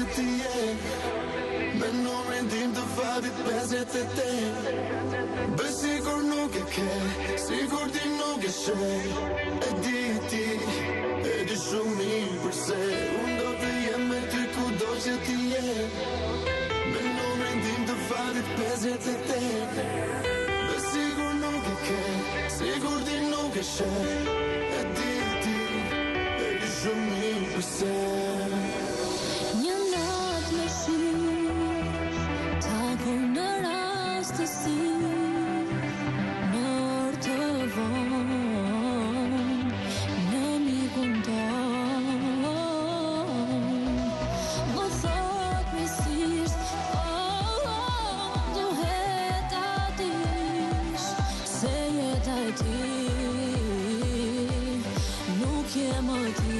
që ti je me numrin tim të fatit 58. Bëj sigur nuk e ke, sigur ti nuk e sheh. E di shumë mirë përse unë do të jem me ty kudo që ti je me numrin tim të fatit 58. Bëj sigur nuk e ke, sigur ti nuk e sheh. E di shumë mirë përse një natë me shi taku në rastësi në orë të vonë në mikun tonë më thot misisht duhet ta dish se jeta e ti nuk je më ti.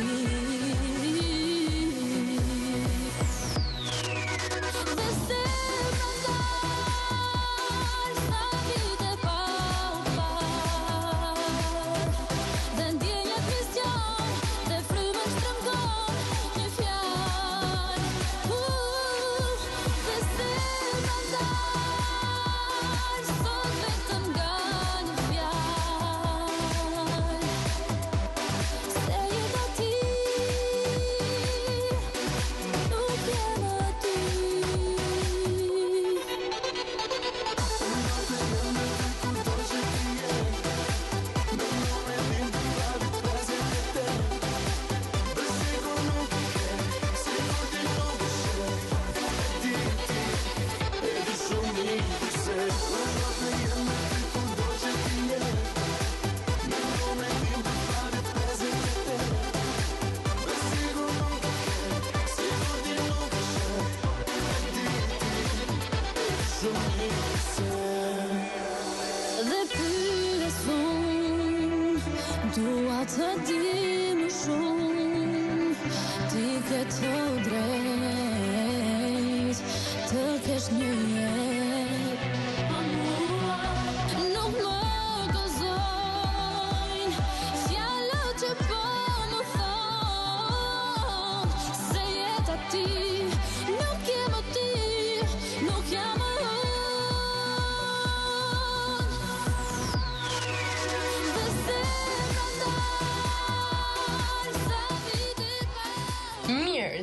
Dua të di më shumë, ti ke të drejt, të kesh një jetë. Nuk më gëzojnë fjalët që po më thonë se jeta ti nuk je më ti, nuk jam më unë.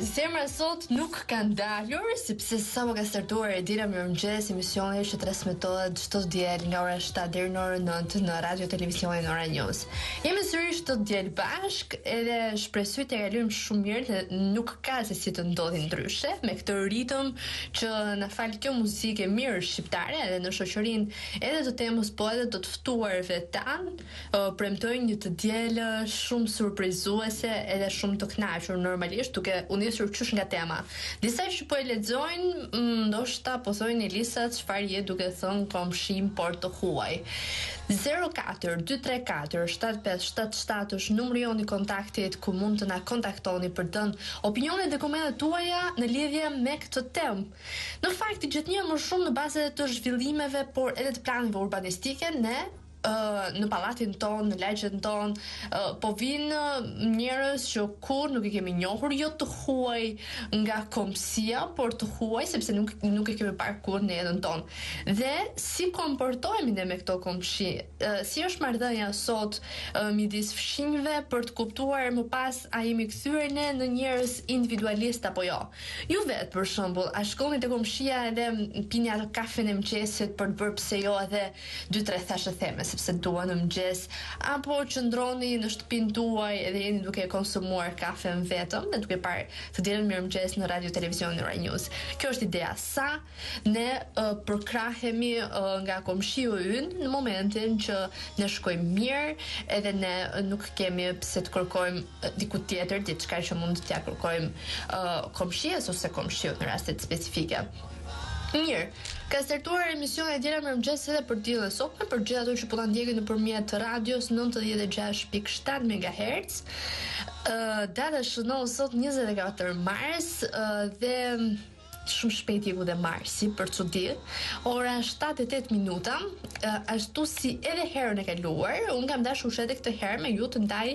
Zemra sot nuk kanë dalur sepse sa më ka startuar e dira Mirëmëngjes, emisioni që transmetohet çdo diel nga ora 7 deri në orën 9 në radio televizion Ora News. Jemi sërish çdo diel bashk edhe shpresoj të kalojmë shumë mirë dhe nuk ka se si të ndodhi ndryshe me këtë ritëm që na fal kjo muzikë mirë shqiptare edhe në shoqërinë edhe të temës po edhe të ftuarve tan premtojnë një të diel shumë surprizuese edhe shumë të kënaqur normalisht duke u nisur qysh nga tema. Disa që po e lexojnë, ndoshta po thojnë Elisa çfarë je duke thënë komshim por të huaj. 042347577 është numri jon i kontaktit ku mund të na kontaktoni për të dhënë opinionet dhe komentet tuaja në lidhje me këtë temë. Në fakt, gjatë një më shumë në bazë të zhvillimeve, por edhe të planeve urbanistike, ne në pallatin ton, në lagjen ton, po vinë njerëz që kur nuk i kemi njohur jo të huaj nga komsia, por të huaj sepse nuk e kemi parë kur në jetën ton. Dhe si komportohemi ne me këto komshi? Si është marrëdhënia sot midis fshinjve për të kuptuar më pas a jemi kthyer ne në njerëz individualist apo jo? Ju vet për shembull, a shkoni te komshia edhe pini atë kafen e mëngjesit për të bërë pse jo edhe 2-3 thashë theme sepse dua në mëngjes, apo qëndroni në shtëpinë tuaj edhe jeni duke konsumuar kafen vetëm dhe duke parë të dielën Mirëmëngjes në radio televizion Ora News. Kjo është ideja sa ne përkrahemi nga komshiu ynë në momentin që ne shkojmë mirë edhe ne nuk kemi pse të kërkojmë diku tjetër diçka që mund t'ja kërkojmë komshies ose komshiut në rastet specifike. Mirë, ka startuar emisioni e Djela Mirëmëngjes edhe për ditën e sotme për gjithë ato që po ta ndjekin nëpërmjet radios 96.7 MHz. Data shënon sot 24 mars dhe shumë shpejt jeku dhe Marsi për çudi. Ora 7:08 minuta, ashtu si edhe herën e kaluar, unë kam dashur edhe këtë herë me ju të ndaj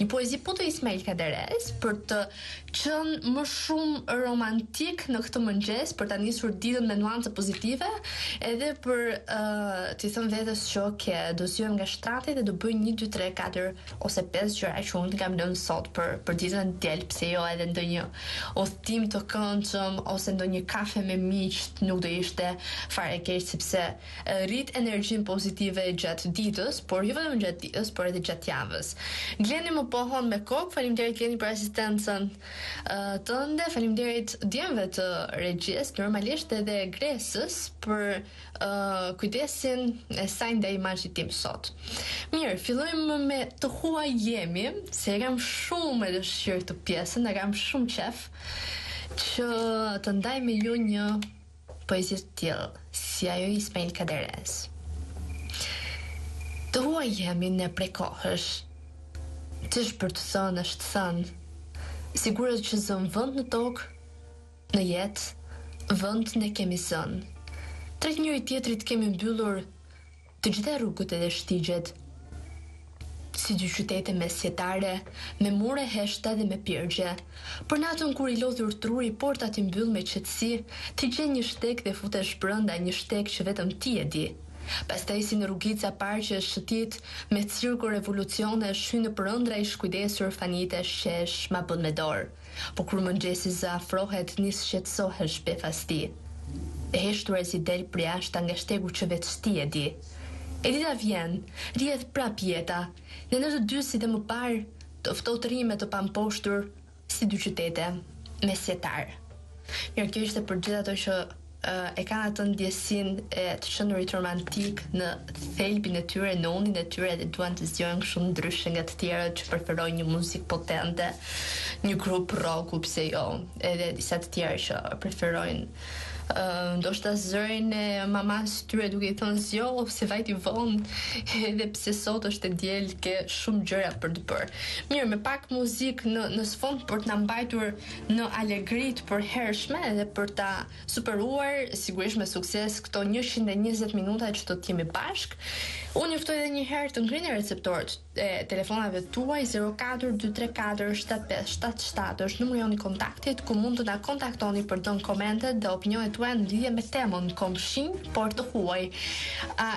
një poezi po të Ismail Kaderes për të qenë më shumë romantik në këtë mëngjes, për ta nisur ditën me nuance pozitive, edhe për t'i thënë vetes që do zgjohem nga shtrati dhe do bëj 1 2 3 4 ose 5 gjëra që unë kam lënë sot për ditën e diel, pse jo edhe ndonjë udhtim të këndshëm ose ndonjë kafe me miq nuk do ishte fare keq, sepse rrit energjinë pozitive gjatë ditës, por jo vetëm gjatë ditës, por edhe gjatë javës. Gleni më pohon me kokë, faleminderit Gleni për asistencën tënde, faleminderit djemve të regjisë, normalisht edhe Gresës për kujdesin e saj ndaj imazhit tim sot. Mirë, fillojmë me Të huaj jemi, se e kam shumë e dëshirë këtë pjesën, e kam shumë qef që të ndaj me ju një poezi të tillë, si ajo Ismail Kaderes. Të huaj jemi ne prej kohësh, ç'është për të thënë është thënë, sigurët që zëm vend në tokë, në jetë, vend ne kemi zënë. Drejt njëri tjetrit kemi mbyllur të gjitha rrugët edhe shtigjet, si dy qytete mesjetare, me mure heshta dhe me pirgje. Për natën kur I lodhur truri, portat I mbyll me qetësi, ti gjen një shtek dhe futesh brenda, një shtek që vetëm ti e di. Pastaj si në rrugica parë që shëtit me cirku revolucione, shy në përëndra I shkujdesur, fanite shesh ma bën me dorë. Po kur mëngjesi zë afrohet, nis shqetësohesh befasti. E heshtur e si del për jashta nga shtegu që vetë ti e di. E dita vjen, rrjedh prap jeta, në të dy si dhe më parë, të ftohtë rime të pamposhtur si dy qytete mesjetar. Mirë, kjo ishte për gjithë ato që e kanë atë ndjesin e të qenurit romantik në thelbin e tyre, në undin e tyre, dhe duan të zgjohen shumë ndryshe nga të tjerët që preferojnë një muzikë potente, një grup rocku, pse jo, edhe disa të tjerë që preferojnë ndoshta zërin e mamas tyre duke I thënë zjo, se vajti vonë, edhe pse sot është e diel, ke shumë gjëra për të bërë. Mirë, me pak muzikë në sfond për të na mbajtur në alegrit për hershme edhe për ta superuar sigurisht me sukses këto 120 minuta që do të jemi bashk. Unë juftoj edhe një herë të ngrini receptorët e telefonave tuaj 0423475777 është numri jon I kontaktit ku mund të na kontaktoni për të dhënë komente dhe opinionet tuaja në lidhje me temën komshin, por të huaj.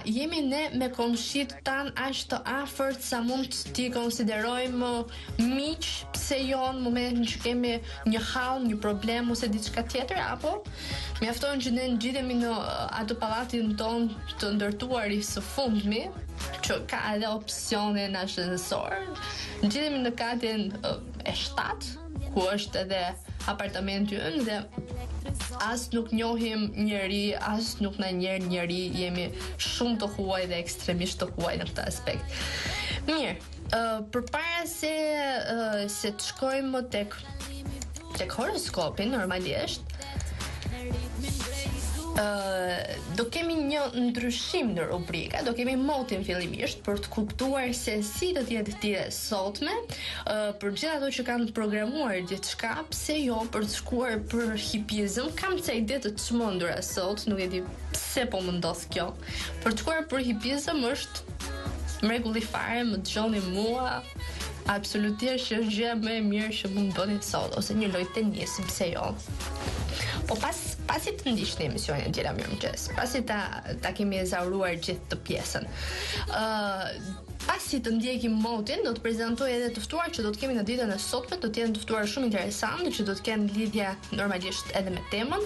Jemi ne me komshit tan aq të afërt sa mund t'i konsiderojmë miq, pse jo në momentin që kemi një hall, një problem ose diçka tjetër, apo mjafton që ne ngjitemi në atë pallatin ton të ndërtuar I së fundmi, që ka edhe opsione në ascensor. Ngjitemi në katin e 7, ku është edhe apartamenti ynë dhe as nuk njohim njëri, as nuk na njer njëri, jemi shumë të huaj dhe ekstremisht të huaj në këtë aspekt. Mirë, përpara se të shkojmë tek horoskopi normalisht, do kemi një ndryshim në rubrika, do kemi motin fillimisht për të kuptuar se si do të jetë ditë e sotme, për gjithë ato që kanë programuar diçka, pse jo për të shkuar për hipizëm, kam ca ide të çmendura sot, nuk e di pse po më ndodh kjo. Për të shkuar për hipizëm është mrekulli fare, më dëgjoni mua, absolutisht që është gjë më e mirë që mund bëni sot, ose një lojë tenisi, pse jo. Po pasi të ndiqni emisionin Djela Mirëmëngjes, pasi ta kemi ezauruar gjithë të pjesën, pasi të ndjekim motin, do të prezantoj edhe të ftuar që do të kemi në ditën e sotme, do të jenë të ftuar shumë interesantë që do të kenë lidhje normalisht edhe me temën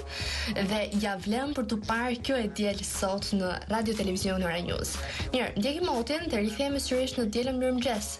dhe ja vlem për të parë kjo e diel sot në Radio Televizion Ora News. Mirë, ndjekim motin dhe rikthehemi sërish në Djela Mirëmëngjes.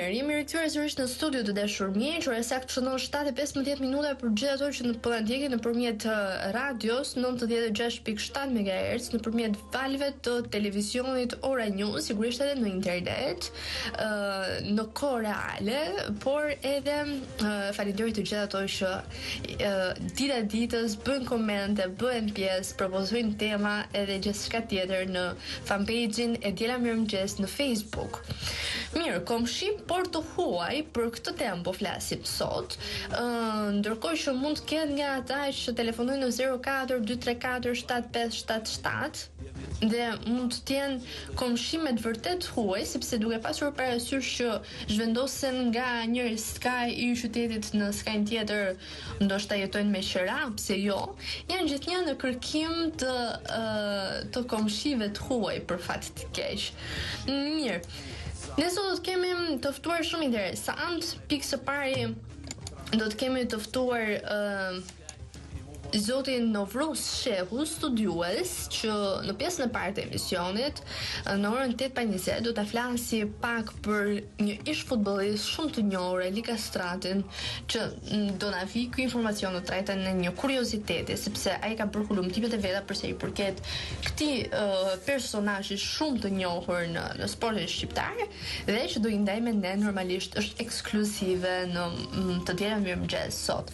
Mirë, jemi rikthyer sërish në studio të dashur miq, ora saktë shënon 7:15 minuta për gjithë ato që po na ndjekin nëpërmjet radios 96.7 MHz, nëpërmjet valve të televizionit Ora News, sigurisht edhe në internet, në kohë reale, por edhe faleminderit të gjithë ato që dita ditës bëjnë komente, bëhen pjesë, propozojnë tema edhe gjithçka tjetër në fanpage-in e Diela Mirëmëngjes në Facebook. Mirë, komshi por të huaj, për këtë temë po flasim sot, ndërkohë që mund të kenë nga ata që telefonojnë në 04 234 7577 dhe mund të jenë komshi me të vërtet huaj, sepse duke pasur parasysh që zhvendosen nga njëri skaj i qytetit në skajin tjetër, ndoshta jetojnë me qira, pse jo, janë gjithnjë në kërkim të komshive të huaj për fat të keq. Mirë. Ne sot do të kemi të ftuar shumë interesant. Pikë së pari do të kemi të ftuar zotin Novruz Shehu, studiues, që në pjesën e parë të emisionit, në orën 8:20 do ta flasi pak për një ish futbollist shumë të njohur, Eli Kastratin, që do na vi ky informacion në trajtën e një kurioziteti, sepse ai ka bërë hulumtimet e veta për sa i përket këtij personazhi shumë të njohur në sportin shqiptar dhe që do i ndaj me ne normalisht është ekskluzive në të Diela Mirëmëngjes sot.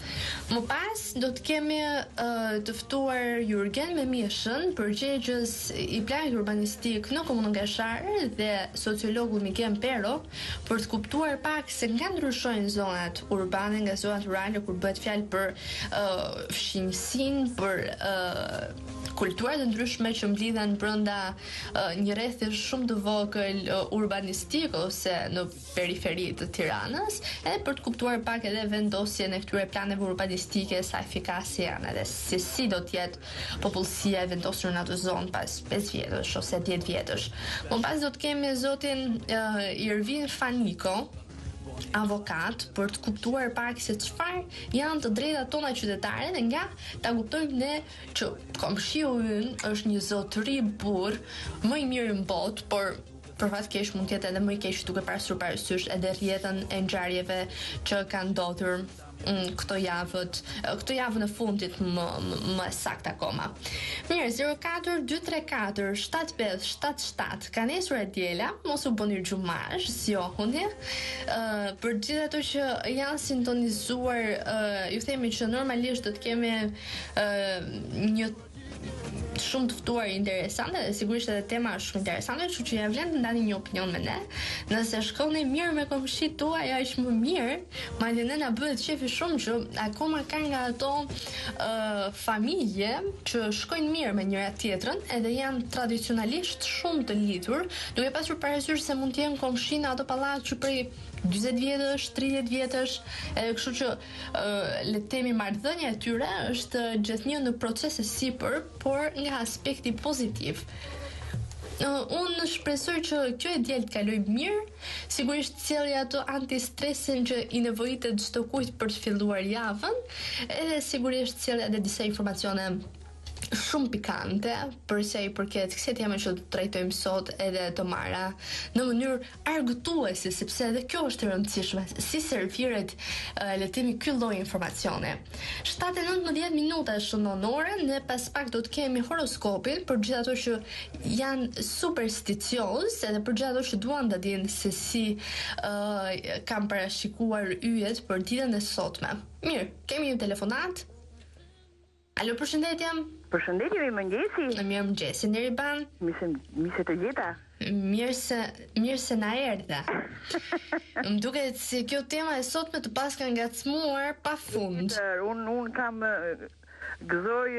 Më pas do të kemi të ftuar Jurgen Memishën, përgjegjës i planit urbanistik në komunën Gashar dhe sociologu Miguel Pero, për të kuptuar pak se nga ndryshojnë zonat urbane nga zonat rurale kur bëhet fjalë për fshinjsinë, për kultura të ndryshme që mblidhen brenda një rrethi shumë të vogël urbanistik ose në periferi të Tiranës, edhe për të kuptuar pak edhe vendosjen e këtyre planeve urbanistike, sa efikase janë edhe si do të jetë popullsia e vendosur në atë zonë pas 5 vjetësh ose 10 vjetësh. Më pas do të kemi zotin Irvin Faniko, avokat, për të kuptuar pak se çfarë janë të drejtat tona qytetare dhe nga ta kuptojmë ne që komshiu ynë është një zotëri burr më i mirë në botë, por për fat keq mund të jetë edhe më i keq duke pasur parasysh edhe rrjetën e ngjarjeve që kanë ndodhur këto javën e fundit më saktë akoma. Mirë, 04 234 7577 ka nesur e Diela, mos u bëni xhumash, zgjohuni. Për gjithë ato që janë sintonizuar, ju themi që normalisht do të kemi një shumë të ftuar interesante dhe sigurisht edhe tema është shumë interesante, kështu që ja vlen të ndani një opinion me ne. Nëse shkoni mirë me komshit tuaj, aq më mirë, madje ne na bëhet qefi shumë që akoma ka nga ato familje që shkojnë mirë me njëra tjetrën edhe janë tradicionalisht shumë të lidhur, duke pasur parasysh se mund të jenë komshi në ato pallat që prej 40 vjetësh, 30 vjetësh, edhe kështu që le të themi marrëdhënia e tyre është gjithnjë në proces e sipër, por nga aspekti pozitiv. Unë shpresoj që kjo e diel të kaloj mirë, sigurisht sjellja ato antistresin që i nevojitet çdo kujt për të filluar javën, edhe sigurisht sjellja edhe disa informacione shumë pikante për sa i përket kësaj teme që do të trajtojmë sot edhe të marra në mënyrë argëtuese, sepse edhe kjo është e rëndësishme, si serviret le të themi ky lloj informacione. 7:19 minuta shënon orën, ne pas pak do të kemi horoskopin për gjithë ato që janë supersticioz, edhe për gjithë ato që duan të dinë se si kanë parashikuar yjet për ditën e sotme. Mirë, kemi një telefonat. Alo, përshëndetje. Përshëndetje, mirëmëngjesi. Mirëmëngjesi, Neriban. Mise të gjeta. Mirë se na erdhe. Më duket se kjo tema e sotme të paska ngacmuar pafund. Unë kam gëzoj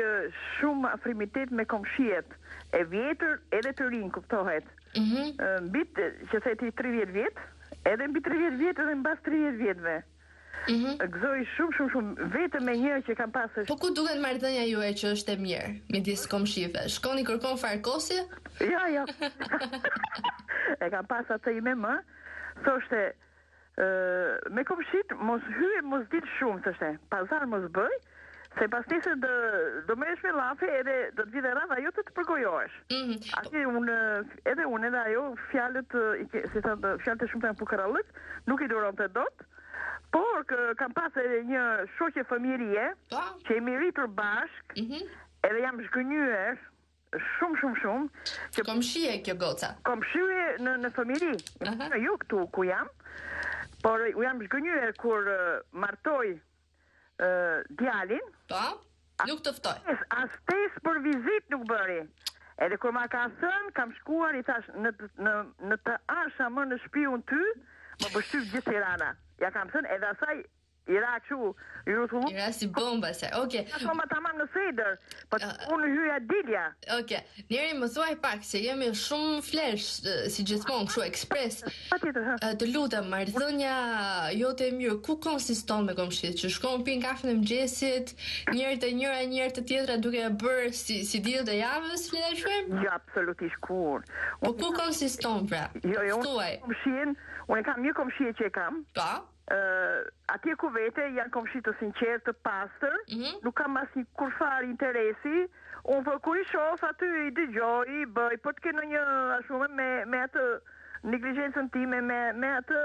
shumë afrimitet me komshiet e vjetër edhe të rinj, kuptohet. Mbi që theti 30 vjet, edhe mbi 30 vjet edhe mbas 30 vjetëve. Gëzoj shumë vetëm me një që kam pasur. Po ku duket marrëdhënia juaj që është e mirë midis komshive? Shkoni kërkon farkosi? Ja. E kam pas atë ime më. Thoshte me komshit mos hyje, mos dil shumë, thoshte. Pazar mos bëj, Se pas nesër do merresh me llafe edhe do të vite rradha jote të përgojohesh. Atë edhe ajo fjalët si thotë fjalët e shumta pukarallëk nuk i duronte dot. Por kam pas edhe një shoqe familjerie që jemi rritur bashk, edhe jam zgënjyer shumë që komshie kjo goca. Komshie në familje. Jo këtu ku jam, por u jam zgënjyer kur martoj djalin. Po, nuk të ftoj. As tes për vizitë nuk bëri. Edhe kur ma ka thënë, kam shkuar i thash në të asha më në shtëpiun ty, më bështyp gjithë Tirana. Ja kam thënë edhe asaj Ira si bomba se. Okej. Ma tamam në Seder, po unë hyja dilja. Okej. Njeri më thuaj pak se jemi shumë flesh si gjithmonë kështu ekspres. Të lutem, marrëdhënia jote e mirë ku konsiston me komshit? Që shkon pin kafen e mëngjesit, njëri te njëra, njëri te tjetra duke e bërë si ditët e javës, le ta quajmë? Jo, absolutisht kur. Po ku konsiston pra? Jo, unë kam një komshie që e kam. Po. Atje ku vete janë komshit të sinqertë, të pastër, nuk kam asnjë kurfar interesi. Unë kur i shoh aty i dëgjoj, i bëj, po të kenë një ashtu me atë negligjencën time, me atë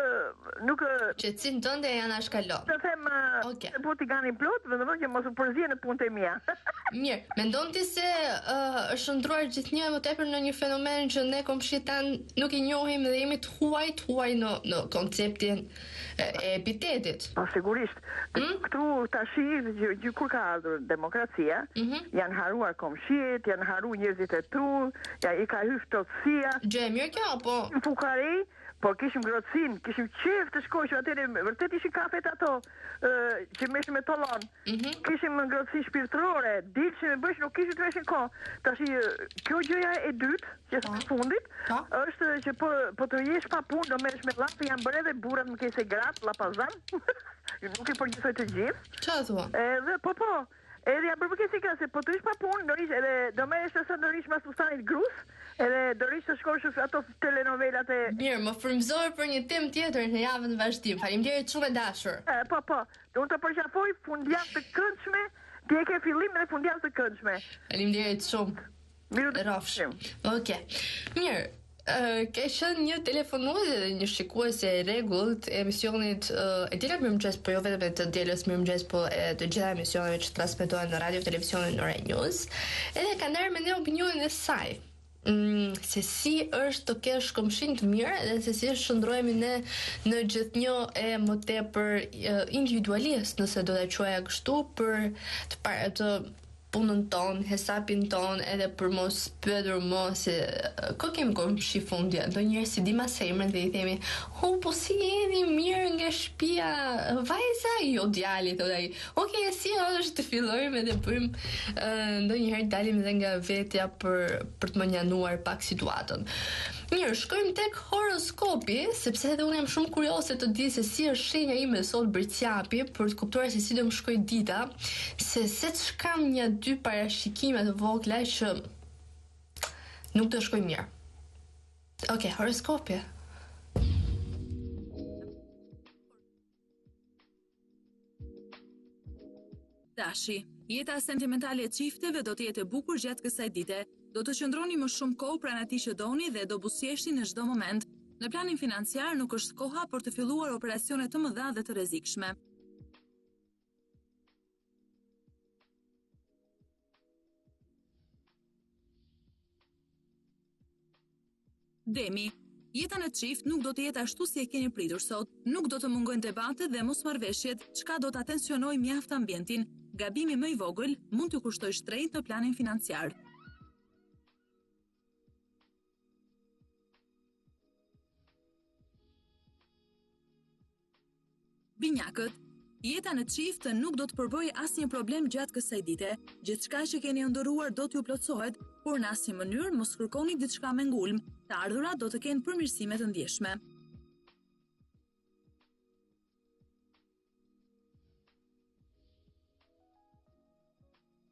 nuk qetësinë tënde janë ashkalon. Të them, po t'i ganin plot, vetëm që mos u përzien në punët e mia. Mirë, mendon ti se është ndruar gjithnjë më tepër në një fenomen që ne komshit tan nuk i njohim dhe jemi të huaj në konceptin e epitetit. Po sigurisht. Këtu tash kur ka ardhur demokracia, janë haruar komshit, janë haruar njerëzit e tu, i ka hyrë ftohtësia. Gjë e mirë kjo apo? Po kishim grotësin, kishim qef të shkoj që atëre vërtet ishin kafet ato që meshim me tollon. Kishim grotësi shpirtërore, dilshim e bësh, nuk kishim të veshin kohë. Tash kjo gjëja e dytë, që së fundit, është që po të jesh pa punë, do merresh me llafë, janë bërë edhe burrat më kese gratë, lapazan. Nuk i përgjithsoj të gjithë. Çfarë thua? Edhe po. Edhe ja bërë si ka se po të ish pa punë, do merresh ose do rish mas fustanit grus. Edhe do rish të shkosh ato telenovelat e... Mirë, më frymëzoj për një temë tjetër në javën e vazhdim. Faleminderit shumë e dashur. Po. Unë të përqafoj fundjavë të këndshme, ti e ke fillim dhe fundjavë të këndshme. Faleminderit shumë. Miru të rafshim. Okej. Mirë. Ka qenë një telefonues dhe një shikuese e rregullt e emisionit e dielës Mirëmëngjes, po jo vetëm të dielës Mirëmëngjes, po e të gjitha emisioneve që transmetohen në radio, televizion dhe News. Edhe ka ndarë me ne opinionin e saj. Se si është të kesh komshin të mirë dhe se si shndrohemi ne në gjithnjë e më tepër individualist, nëse do ta quaja kështu, për të punën ton, hesapin ton, edhe për mos pyetur më se ko kemi komshi fundja. Ndonjëherë si di mas emrin dhe i themi, po si jeni mirë nga shtëpia, vajza, jo djali, thot ai. Okej, si është të fillojmë edhe bëjmë ndonjëherë dalim edhe nga vetja për të më njanuar pak situatën. Mirë, shkojmë tek horoskopi, sepse edhe unë jam shumë kurioze të di se si është shenja ime sot bërqapi, për të kuptuar se si do më shkoj dita, se kam një dy parashikime të vogla që nuk do shkoj mirë. Okej, horoskopi. Dashi, jeta sentimentale e çifteve do të jetë e bukur gjatë kësaj dite. Do të qëndroni më shumë kohë pranë atij që doni dhe do buzëqeshni në çdo moment. Në planin financiar nuk është koha për të filluar operacione të mëdha dhe të rrezikshme. Demi, jeta në çift nuk do të jetë ashtu si e keni pritur sot. Nuk do të mungojnë debatet dhe mosmarrveshjet, çka do ta tensionojë mjaft ambientin. Gabimi më i vogël mund t'ju kushtojë shtrenjtë në planin financiar. Binjakët, jeta në çift nuk do të përbëjë asnjë problem gjatë kësaj dite. Gjithçka që keni ëndërruar do t'ju plotësohet, por në asnjë mënyrë mos kërkoni diçka me ngulm. Të ardhurat do të kenë përmirësime të ndjeshme.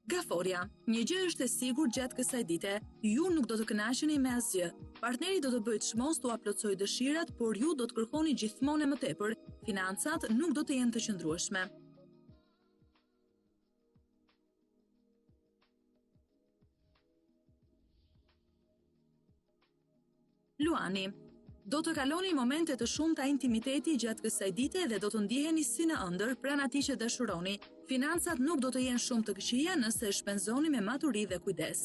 Gaforia, një gjë është e sigurt gjatë kësaj dite, ju nuk do të kënaqeni me asgjë. Partneri do të bëjë çmos t'u plotësojë dëshirat, por ju do të kërkoni gjithmonë më tepër. Financat nuk do të jenë të qëndrueshme. Luani. Do të kaloni momente të shumta intimiteti gjatë kësaj dite dhe do të ndiheni si në ëndër pranë atij që dashuroni. Financat nuk do të jenë shumë të këqija nëse shpenzoni me maturi dhe kujdes.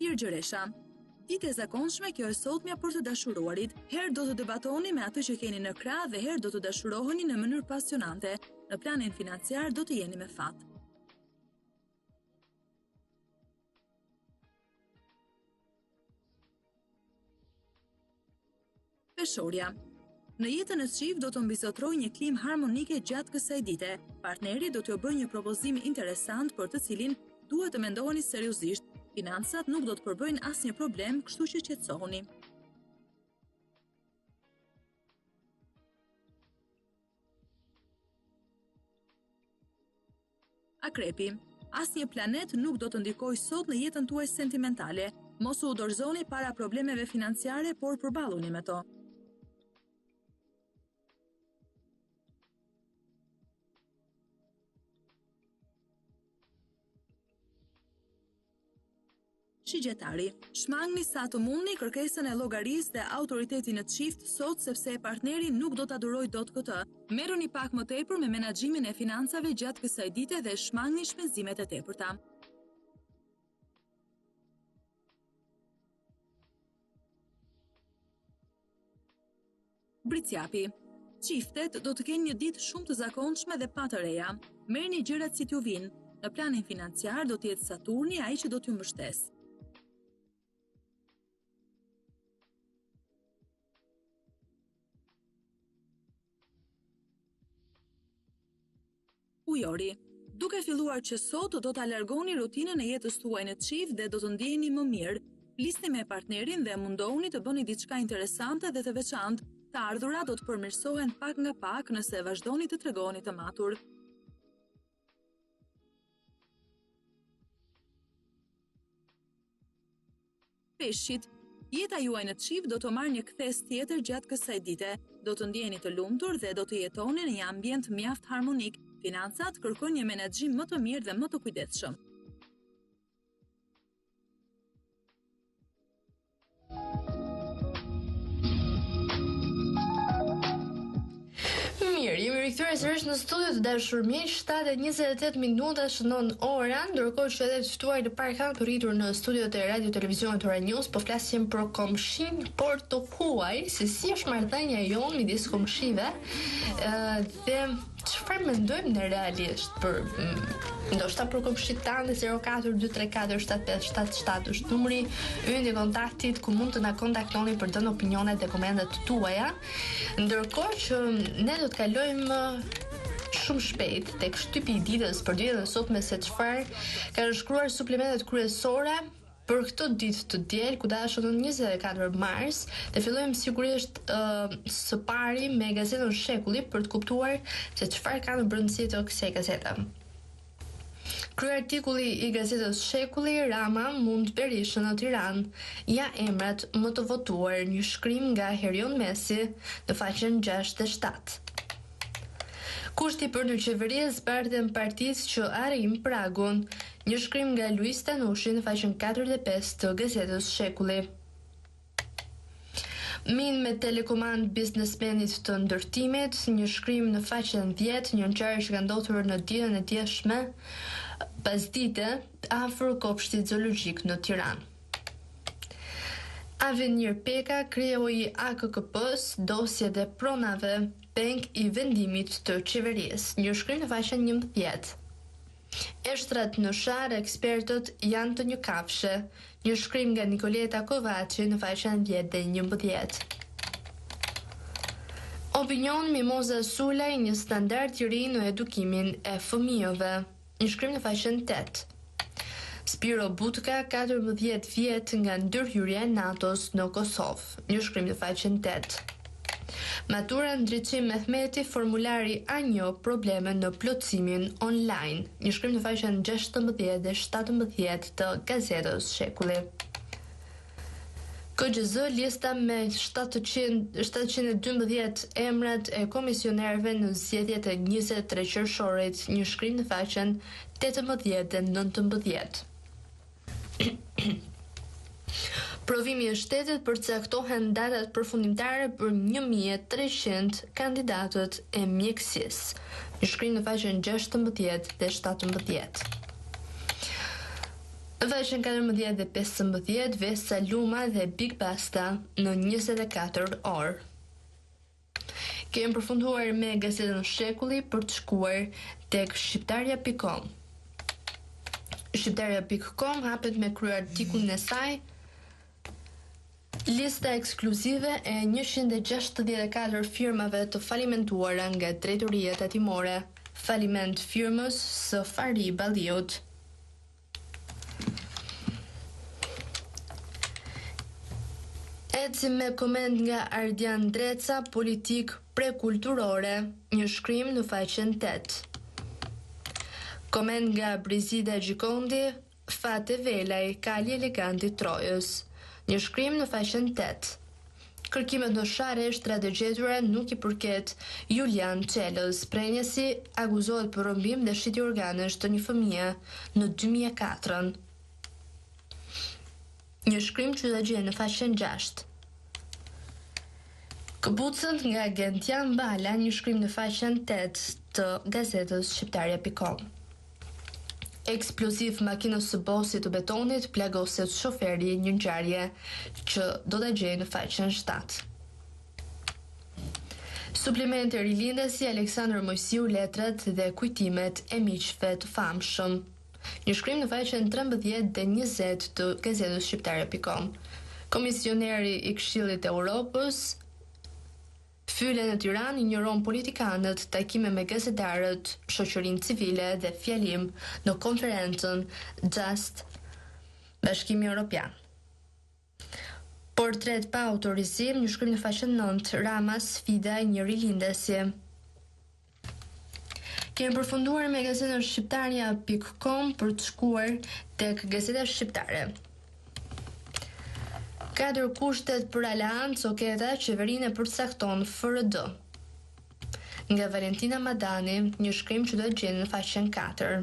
Virgjëresha. Ditë e zakonshme kjo e sotmja për të dashuruarit, herë do të debatoni me atë që keni në krah dhe herë do të dashuroheni në mënyrë pasionante. Në planin financiar do të jeni me fat. Peshorja. Në jetën e çift do të mbizotrojë një klimë harmonike gjatë kësaj dite. Partneri do t'ju bëjë një propozim interesant për të cilin duhet të mendoheni seriozisht. Financat nuk do të përbëjnë asnjë problem, kështu që qetësohuni. Akrepi. Asnjë planet nuk do të ndikojë sot në jetën tuaj sentimentale. Mos u dorëzoni para problemeve financiare, por përballuni me to. Shigjetari. Shmangni sa të mundni kërkesën e llogarisë dhe autoritetin në çift sot sepse partneri nuk do ta durojë dot këtë. Merruni pak më tepër me menaxhimin e financave gjatë kësaj dite dhe shmangni shpenzimet e tepërta. Bricjapi. Çiftet do të kenë një ditë shumë të zakonshme dhe pa të reja. Merrni gjërat si t'ju vinë. Në planin financiar do të jetë Saturni ai që do t'ju mbështesë. Ujori. Duke filluar që sot do ta largoni rutinën e jetës tuaj në çift dhe do të ndiheni më mirë. Flisni me partnerin dhe mundohuni të bëni diçka interesante dhe të veçantë. Të ardhurat do të përmirësohen pak nga pak nëse vazhdoni të tregoni të matur. Peshqit. Jeta juaj në çift do të marrë një kthes tjetër gjatë kësaj dite. Do të ndjeheni të lumtur dhe do të jetoni në një ambient mjaft harmonik. Financat kërkojnë një menaxhim më të mirë dhe më të kujdesshëm. Mirë, jemi rikthyer sërish në studio të dashur miq, 7:28 minuta shënon ora, ndërkohë që edhe të ftuar në park kanë të rritur në studiot e Radio Televizionit Ora News, po flasim për komshin, por të huaj, se si është marrëdhënia jon midis komshive, dhe çfarë mendojmë ne realisht për ndoshta për komshit tanë 0423475777 është numri ynë i kontaktit ku mund të na kontaktoni për të dhënë opinionet dhe komentet tuaja. Ndërkohë që ne do të kalojmë shumë shpejt tek shtypi i ditës për ditën e sotme se çfarë kanë shkruar suplementet kryesore për këtë ditë të diel, ku dashur në 24 mars, dhe fillojmë sigurisht së pari me gazetën Shekulli për të kuptuar se çfarë ka në brendësi të kësaj gazete. Kryeartikulli i gazetës Shekulli: Rama mund Berishën në Tiranë. Ja emrat më të votuar, një shkrim nga Herion Mesi në faqen 67. Kushti për një qeveri zbardhen partitë që arrin pragun, një shkrim nga Luis Tanushi në faqen 45 të gazetës Shekulli. Min me telekomand biznesmenit të ndërtimit, një shkrim në faqen 10, një ngjarje që ka ndodhur në ditën e djeshme, pasdite afër kopshtit zoologjik në Tiranë. Avenir Peka, kreu i AKKP-s, dosje dhe pronave, peng i vendimit të qeverisë, një shkrim në faqen 11. Eshtrat në Sharë, ekspertët janë të njëkafshë, një shkrim nga Nikoleta Kovaci në faqen 10 dhe 11. Opinion: Mimoza Sulaj, një standard i ri në edukimin e fëmijëve, një shkrim në faqen 8. Spiro Butka, 14 vjet nga ndërhyrja e NATO-s në Kosovë, një shkrim në faqen 8. Matura Ndriçim Mehmeti, formulari A1, probleme në plotësimin online, një shkrim në faqen 16 dhe 17 të gazetës Shekulli. KGZ lista me 712 emrat e komisionerëve në zgjedhjet e 23 qershorit, një shkrim në faqen 18 dhe 19. Provimi i shtetit përcaktohen datat përfundimtare për 1300 kandidatët e mjekësisë. Një shkrim në faqen 16 dhe 17. Në faqen 14 dhe 15, Vesa Luma dhe Big Basta në 24 orë. Kemi përfunduar me gazetën Shekulli për të shkuar tek shqiptarja.com. Shqiptarja.com hapet me kryer artikullin e saj lista ekskluzive e 164 firmave të falimentuara nga drejtoria tatimore, faliment firmës së Fari Balliut. Eci me koment nga Ardian Dreca, politik prekulturore, një shkrim në faqen 8. Koment nga Brizida Gjikondi, Fate Velaj, kali eleganti Trojës, një shkrim në faqen 8. Kërkimet në sharesht radëgjetura nuk i përket Julian Qelës, prenjësi akuzohet për rëmbim dhe shitje organesh të një fëmije në 2004. Një shkrim që dhe gjenë në faqen 6. Këbucën nga Gentian Bala, një shkrim në faqen 8 të gazetës shqiptarja.com. Eksploziv makinës së bosit të betonit plagoset shoferi një ngjarje që do ta gjej në faqen 7. Suplemente rilindësi Aleksandër Mojsiu, letrat dhe kujtimet e miqve të famshëm. Një shkrim në faqen 13 dhe 20 të gazetës shqiptarja.com. Komisioneri i Këshillit të Europës fylle në Tiranë injoron politikanët, takime me gazetarët, shoqërinë civile dhe fjalim në konferencën Just Bashkimi Evropian. Portret pa autorizim, një shkrim në faqen 9, Rama sfida një rilindësi. Kemi përfunduar me gazetën shqiptarja.com për të shkuar tek gazeta shqiptare. 4 kushtet për aleancë oketa qeverinë e përcakton FRD. Nga Valentina Madani, një shkrim që do të gjenë në faqen 4.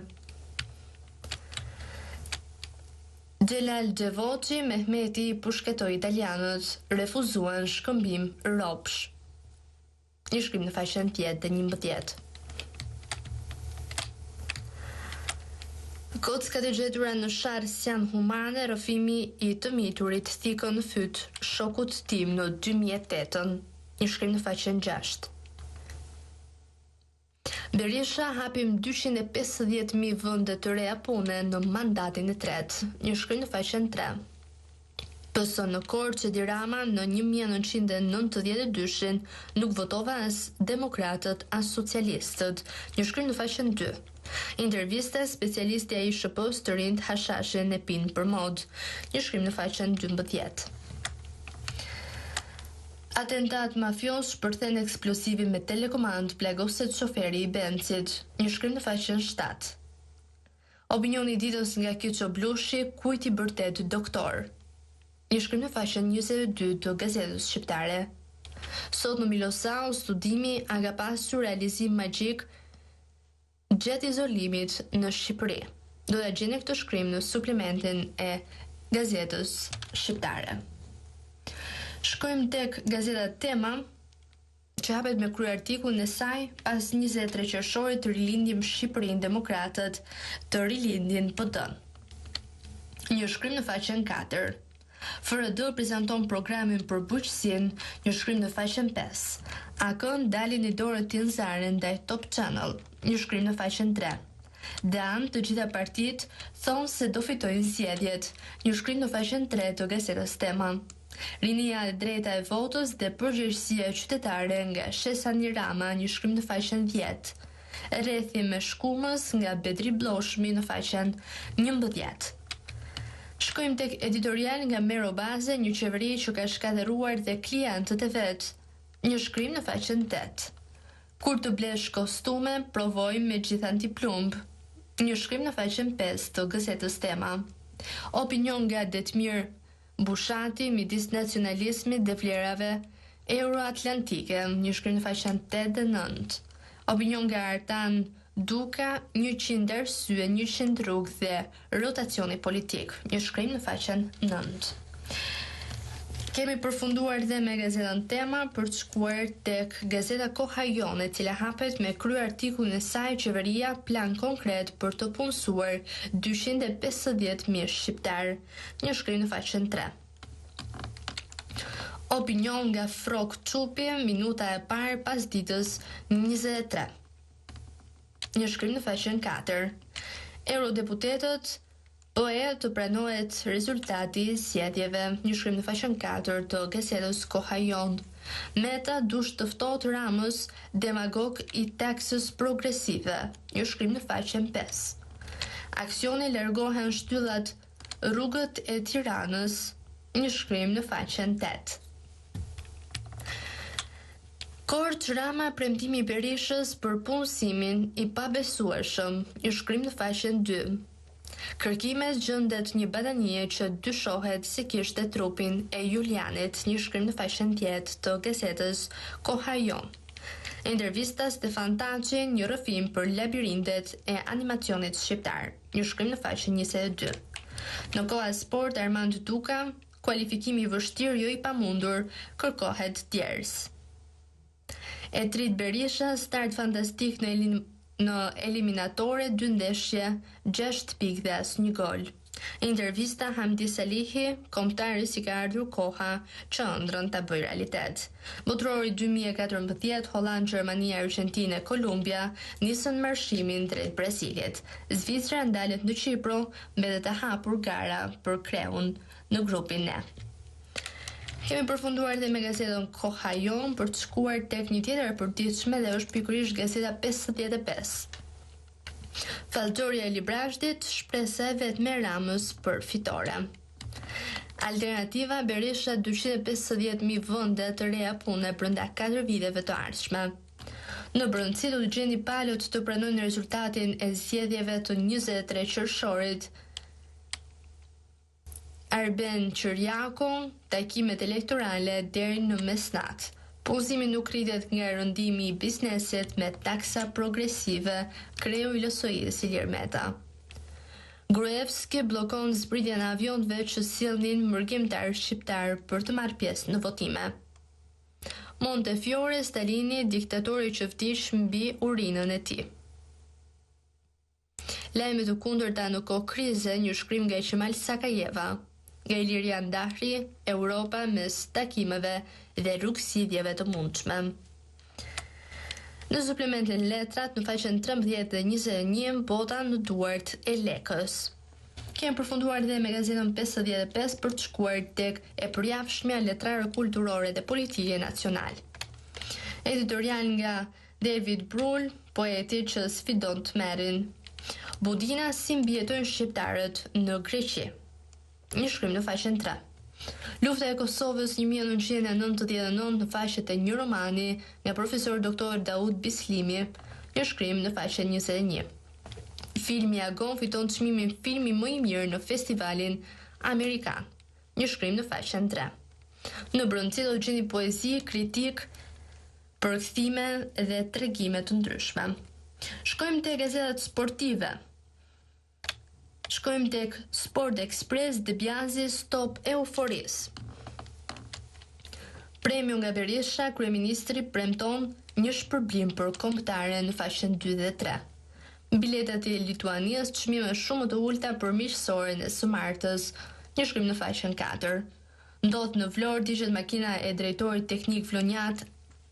Xhelal Devoci, Mehmeti pushketoi italianët, refuzuan shkëmbim ropsh. Një shkrim në faqen 10 dhe 11. Kockat e gjetura në sharë janë humane, rrëfimi i të miturit thikën në fyt shokut tim në 2008, një shkrim në faqen 6. Berisha hapim 250.000 vende të reja pune në mandatin e tretë, një shkrim në faqen 3. PS në Korçë e Dirama në 1992 nuk votova as demokratët as socialistët, një shkrim në faqen 2. Intervista specialistja i SHP-s të rinjt hashashen e pinë për mod, një shkrim në faqen 12. Atentat mafios shpërthen eksplosivi me telekomand, plagoset shoferi i Bencit, një shkrim në faqen 7. Opinioni i ditës nga Kyço Blushi, kujt i bërtet doktor, një shkrim në faqen 22 të gazetës shqiptare. Sot në Milosau, studimi a ka pasur realizim magjik gjatë izolimit në Shqipëri. Do ta gjeni këtë shkrim në suplementin e gazetës shqiptare. Shkojmë tek gazeta Tema, që hapet me kryer artikullin e saj pas 23 qershorit të rilindjem Shqipërinë demokratët të rilindjen PD-n. Një shkrim në faqen 4. FRD prezanton programin për bujqësinë, një shkrim në faqen 5. AKN dalin i dorën tinzare ndaj Top Channel, një shkrim në faqen 3. Dan, të gjitha partitë thonë se do fitojnë zgjedhjet, një shkrim në faqen 3 të gazetës Tema. Rinia e drejta e votës dhe përgjegjësia qytetare nga Shesani Rama, një shkrim në faqen 10. Rrethi me shkumës nga Bedri Bloshmi në faqen 11. Shkojmë tek editorial nga Mero Baze, një qeveri që ka shkatëruar dhe klientët e vet, një shkrim në faqen 8. Kur të blesh kostume, provoj me gjithë antiplumb, një shkrim në faqen 5 të gazetës Tema. Opinion nga Detmir Bushati midis nacionalizmit dhe vlerave euroatlantike, një shkrim në faqen 8 dhe 9. Opinion nga Artan Duka, 100 arsye, 100 rrugë dhe rotacioni politik, një shkrim në faqen 9. Kemi përfunduar dhe me gazetën Tema për të shkuar tek gazeta Koha Jon, e cila hapet me krye artikullin e saj Qeveria plan konkret për të punësuar 250.000 shqiptar, një shkrim në faqen 3. Opinion nga Frok Çupi, minuta e parë pas ditës 23. Një shkrim në faqen 4. Eurodeputetët bëhe të pranohet rezultati i zgjedhjeve, një shkrim në faqen 4 të gazetës Koha Jon. Meta dush të ftohet Ramës, demagog i taksës progresive, një shkrim në faqen 5. Aksioni largohen shtyllat rrugët e Tiranës, një shkrim në faqen 8. Korç Rama premtimi i Berishës për punësimin i pabesueshëm, një shkrim në faqen 2. Kërkimet gjendet një badanie që dyshohet se kishte trupin e Julianit, një shkrim në faqen 10 të gazetës Koha Jon. Intervista Stefan Taçi, një rrëfim për labirintet e animacionit shqiptar, një shkrim në faqen 22. Në koha sport, Armand Duka, kualifikimi i vështirë jo i pamundur, kërkohet djers. E trit Berisha, start fantastik në eliminatore, 2 ndeshje, 6 pikë dhe asnjë gol. Intervista Hamdi Salihi, kombëtari si ka ardhur koha që ëndrrën ta bëjë realitet. Botrori 2014, Holland, Gjermania, Argentinë, Kolumbia nisën marshimin drejt Brazilit. Zvicra ndalet në Çipër, mbetet të hapur gara për kreun në grupin E. Kemi përfunduar dhe me gazetën Koha Jon për të shkuar tek një tjetër e përditshme dhe është pikërisht gazeta 55. Falltoria e Librashtit, shpresa e vetme e Ramës për fitore. Alternativa Berisha 250.000 vende të reja pune brenda 4 viteve të ardhshme. Në brëndësi do të gjeni palët të pranojnë rezultatin e zgjedhjeve të 23 qershorit. Arben Qyrjaku, takimet elektorale deri në mesnat. Punësimi nuk rritet nga rëndimi i biznesit me taksa progresive, kreu i LSI-s Ilir Meta. Gruevski bllokon zbritjen e avionëve që sillnin mërgjimtar shqiptar për të marrë pjesë në votime. Montefiore, Stalini, diktatori që vdiq mbi urinën e tij. Lajme të kundërta në kohë krize, një shkrim nga Qemal Sakajeva. Nga Ilirian Dahri, Europa mes takimeve dhe rrugësidhjeve të mundshme. Në suplementin letrat, në faqen 13 dhe 21, bota në duart e lekës. Kemi përfunduar dhe me gazetën 55 për të shkuar tek e përjavshmja letrare kulturore dhe politike nacional. Editorial nga David Brull, poeti që sfidon tmerrin. Budina si mbjetojnë shqiptarët në Greqi. Një shkrim në faqen 3. Lufta e Kosovës 1999 në faqet e një romani nga profesor doktor Daud Bislimi, një shkrim në faqen 21. Filmi Agon fiton çmimin filmi më i mirë në festivalin amerikan, një shkrim në faqen 3. Në brëndësi do të gjeni poezi, kritik, përkthime dhe tregime të ndryshme. Shkojmë te gazetat sportive. Shkojmë tek Sport Express, Debjazi, stop euforis. Premiu nga Berisha, kryeministri premton një shpërblim për kombëtare në faqen 2 dhe 3. Biletat e Lituanias, çmime shumë të ulta për miqësoren e së martës, një shkrim në faqen 4. Ndodh në Vlorë, digjet makina e drejtorit teknik vlonjat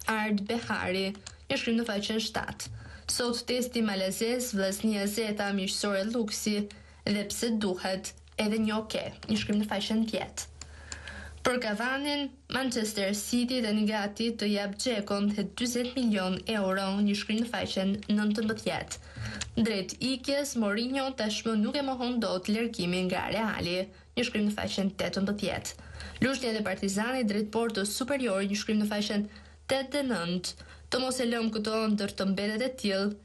Ard Behari, një shkrim në faqen 7. Sot testi malazes, vllaznia Zeta, miqësore luksi, dhe pse duhet edhe një një shkrim në faqen 10. Për Kavanin, Manchester City tani gati të jap Xhekon të 40 milion euro, një shkrim në faqen 19. Drejt ikjes, Mourinho tashmë nuk e mohon dot largimin nga Reali, një shkrim në faqen 18. Lushnjat e Partizanit drejt Portos Superior, një shkrim në faqen 8 dhe 9. Të mos e lëm këto ndër të mbetet e tillë,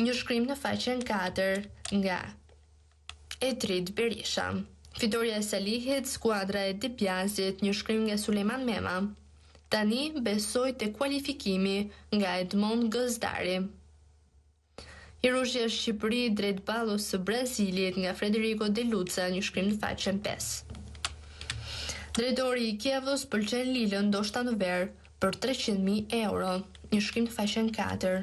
një shkrim në faqen 4 nga Edrit Berisha. Fitoria e Salihit, skuadra e Dipiazit, një shkrim nga Sulejman Mema. Tani besoj te kualifikimi nga Edmond Gëzdari. Hirushja Shqipëri drejt ballës së Brazilit nga Federico De Luca, një shkrim në faqen 5. Drejtori i Kievës pëlqen Lilën ndoshta në ver për 300.000 euro, një shkrim në faqen 4.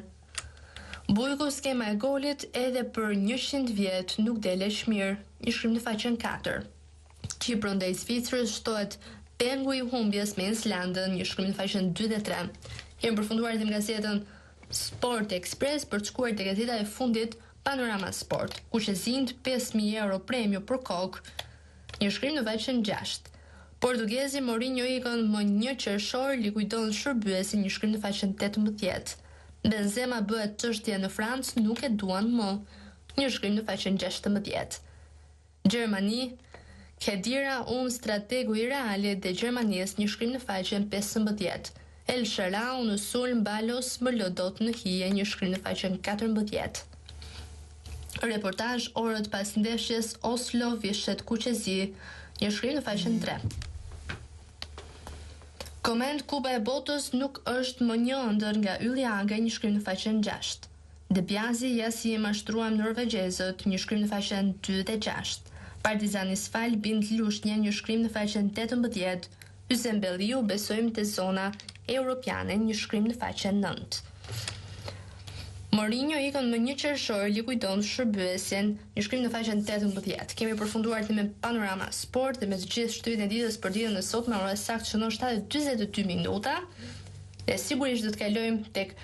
Bujku skema e golit edhe për 100 vjet nuk dele shmirë, një shkrim në faqen 4. Kipro ndaj Zvicrës shtohet pengu i humbjes me Islandën, një shkrim në faqen 2 dhe 3. Kemi përfunduar të gazetën Sport Express për të shkuar te gazeta e fundit Panorama Sport, ku që zind 5.000 euro premio për kokë, një shkrim në faqen 6. Portugezi Mourinho ikën më 1 qershor, likuidon shërbyesin, një shkrim në faqen 18. Benzema bëhet çështje në Francë, nuk e duan më, një shkrim në faqen 16. Gjermani, Khedira strategu i Realit dhe Gjermanisë, një shkrim në faqen 15. El Sharau në sulm Balos më lodot në hije, një shkrim në faqen 14. Reportazh orët pas ndeshjes Oslo Vishet Kuqezi, një shkrim në faqen 3. Koment Kupa e Botës nuk është më një ëndër nga Ylli Aga, një shkrim në faqen 6. Debjazi ja si e mashtruam norvegjezët, një shkrim në faqen 2 dhe 6. Partizani Sfal bind Lushnjë, një shkrim në faqen 18. Hysem Belliu besojmë te zona europiane, një shkrim në faqen 9. Mourinho ikën më 1 qershor, likuidon shërbyesin, një shkrim në faqen 18. Kemi përfunduar me Panorama Sport dhe me të gjithë shtypin e ditës për ditën e sotme, ora saktë shënon 7:42 minuta. Dhe sigurisht do të kalojmë tek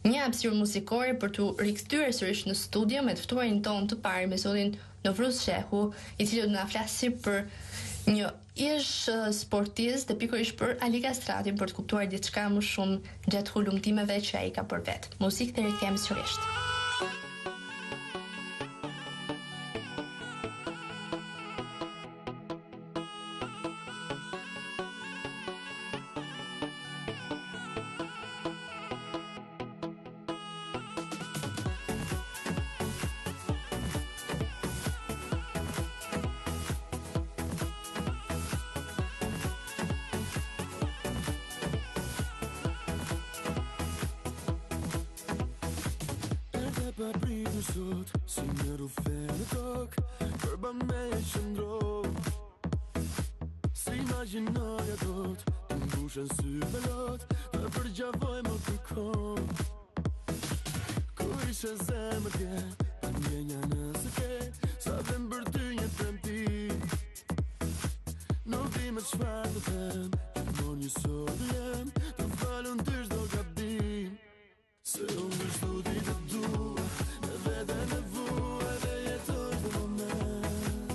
një hapësirë muzikore për të rikthyer sërish në studio me të ftuarin ton të parë, me zotin Novruz Shehu, i cili do të na flasë për një ish sportist dhe pikërisht për Ali Kastratin, për të kuptuar diçka më shumë gjatë hulumtimeve që ai ka për vet. Muzikë dhe rikthehemi sërish. Pa pritur sot, si një rufe në tokë, përba me e qëndro. Si imaginoja dot, të mbushen sy pelot, të përgjavoj më kërkon. Kur ishe zemër tje, të mjenja nëse ke, sa vëm për ty një tremti. Nuk di me çfarë të them, gjithmonë një sot të jem, të falun ty çdo gabim. Se unë në çdo ditë të dua, me veten e vua dhe jetoj të moment.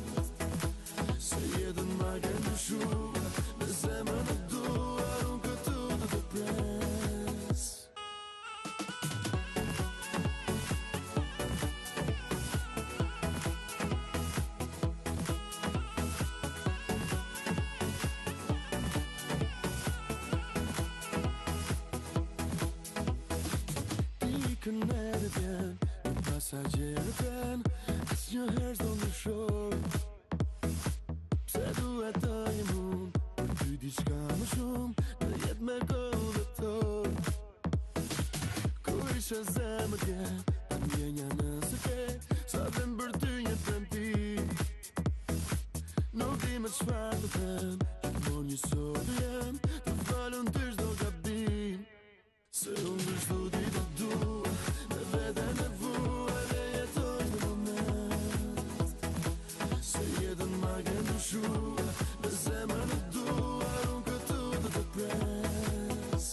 Se jetën ma ke ndryshuar, me zemrën e duar, unë këtu të të pres. Ikën edhe vjen, në pasagjerë pen, asë një herë s'do ndryshoj. Pse duhet të jem unë, për ty diçka më shumë, në jetë me kohë dhe toj. Kur ishe zemër tje, të mjenja nëse ke, sa vëm për ty një tremti. Nuk di me çfarë të them, gjithmonë një sot të jem, të falun ty çdo gabim. Se unë në çdo ditë të dua, me veten e vua dhe jetoj në moment. Se jetën ma ke ndryshuar, me zemrën e duar, unë këtu të të pres.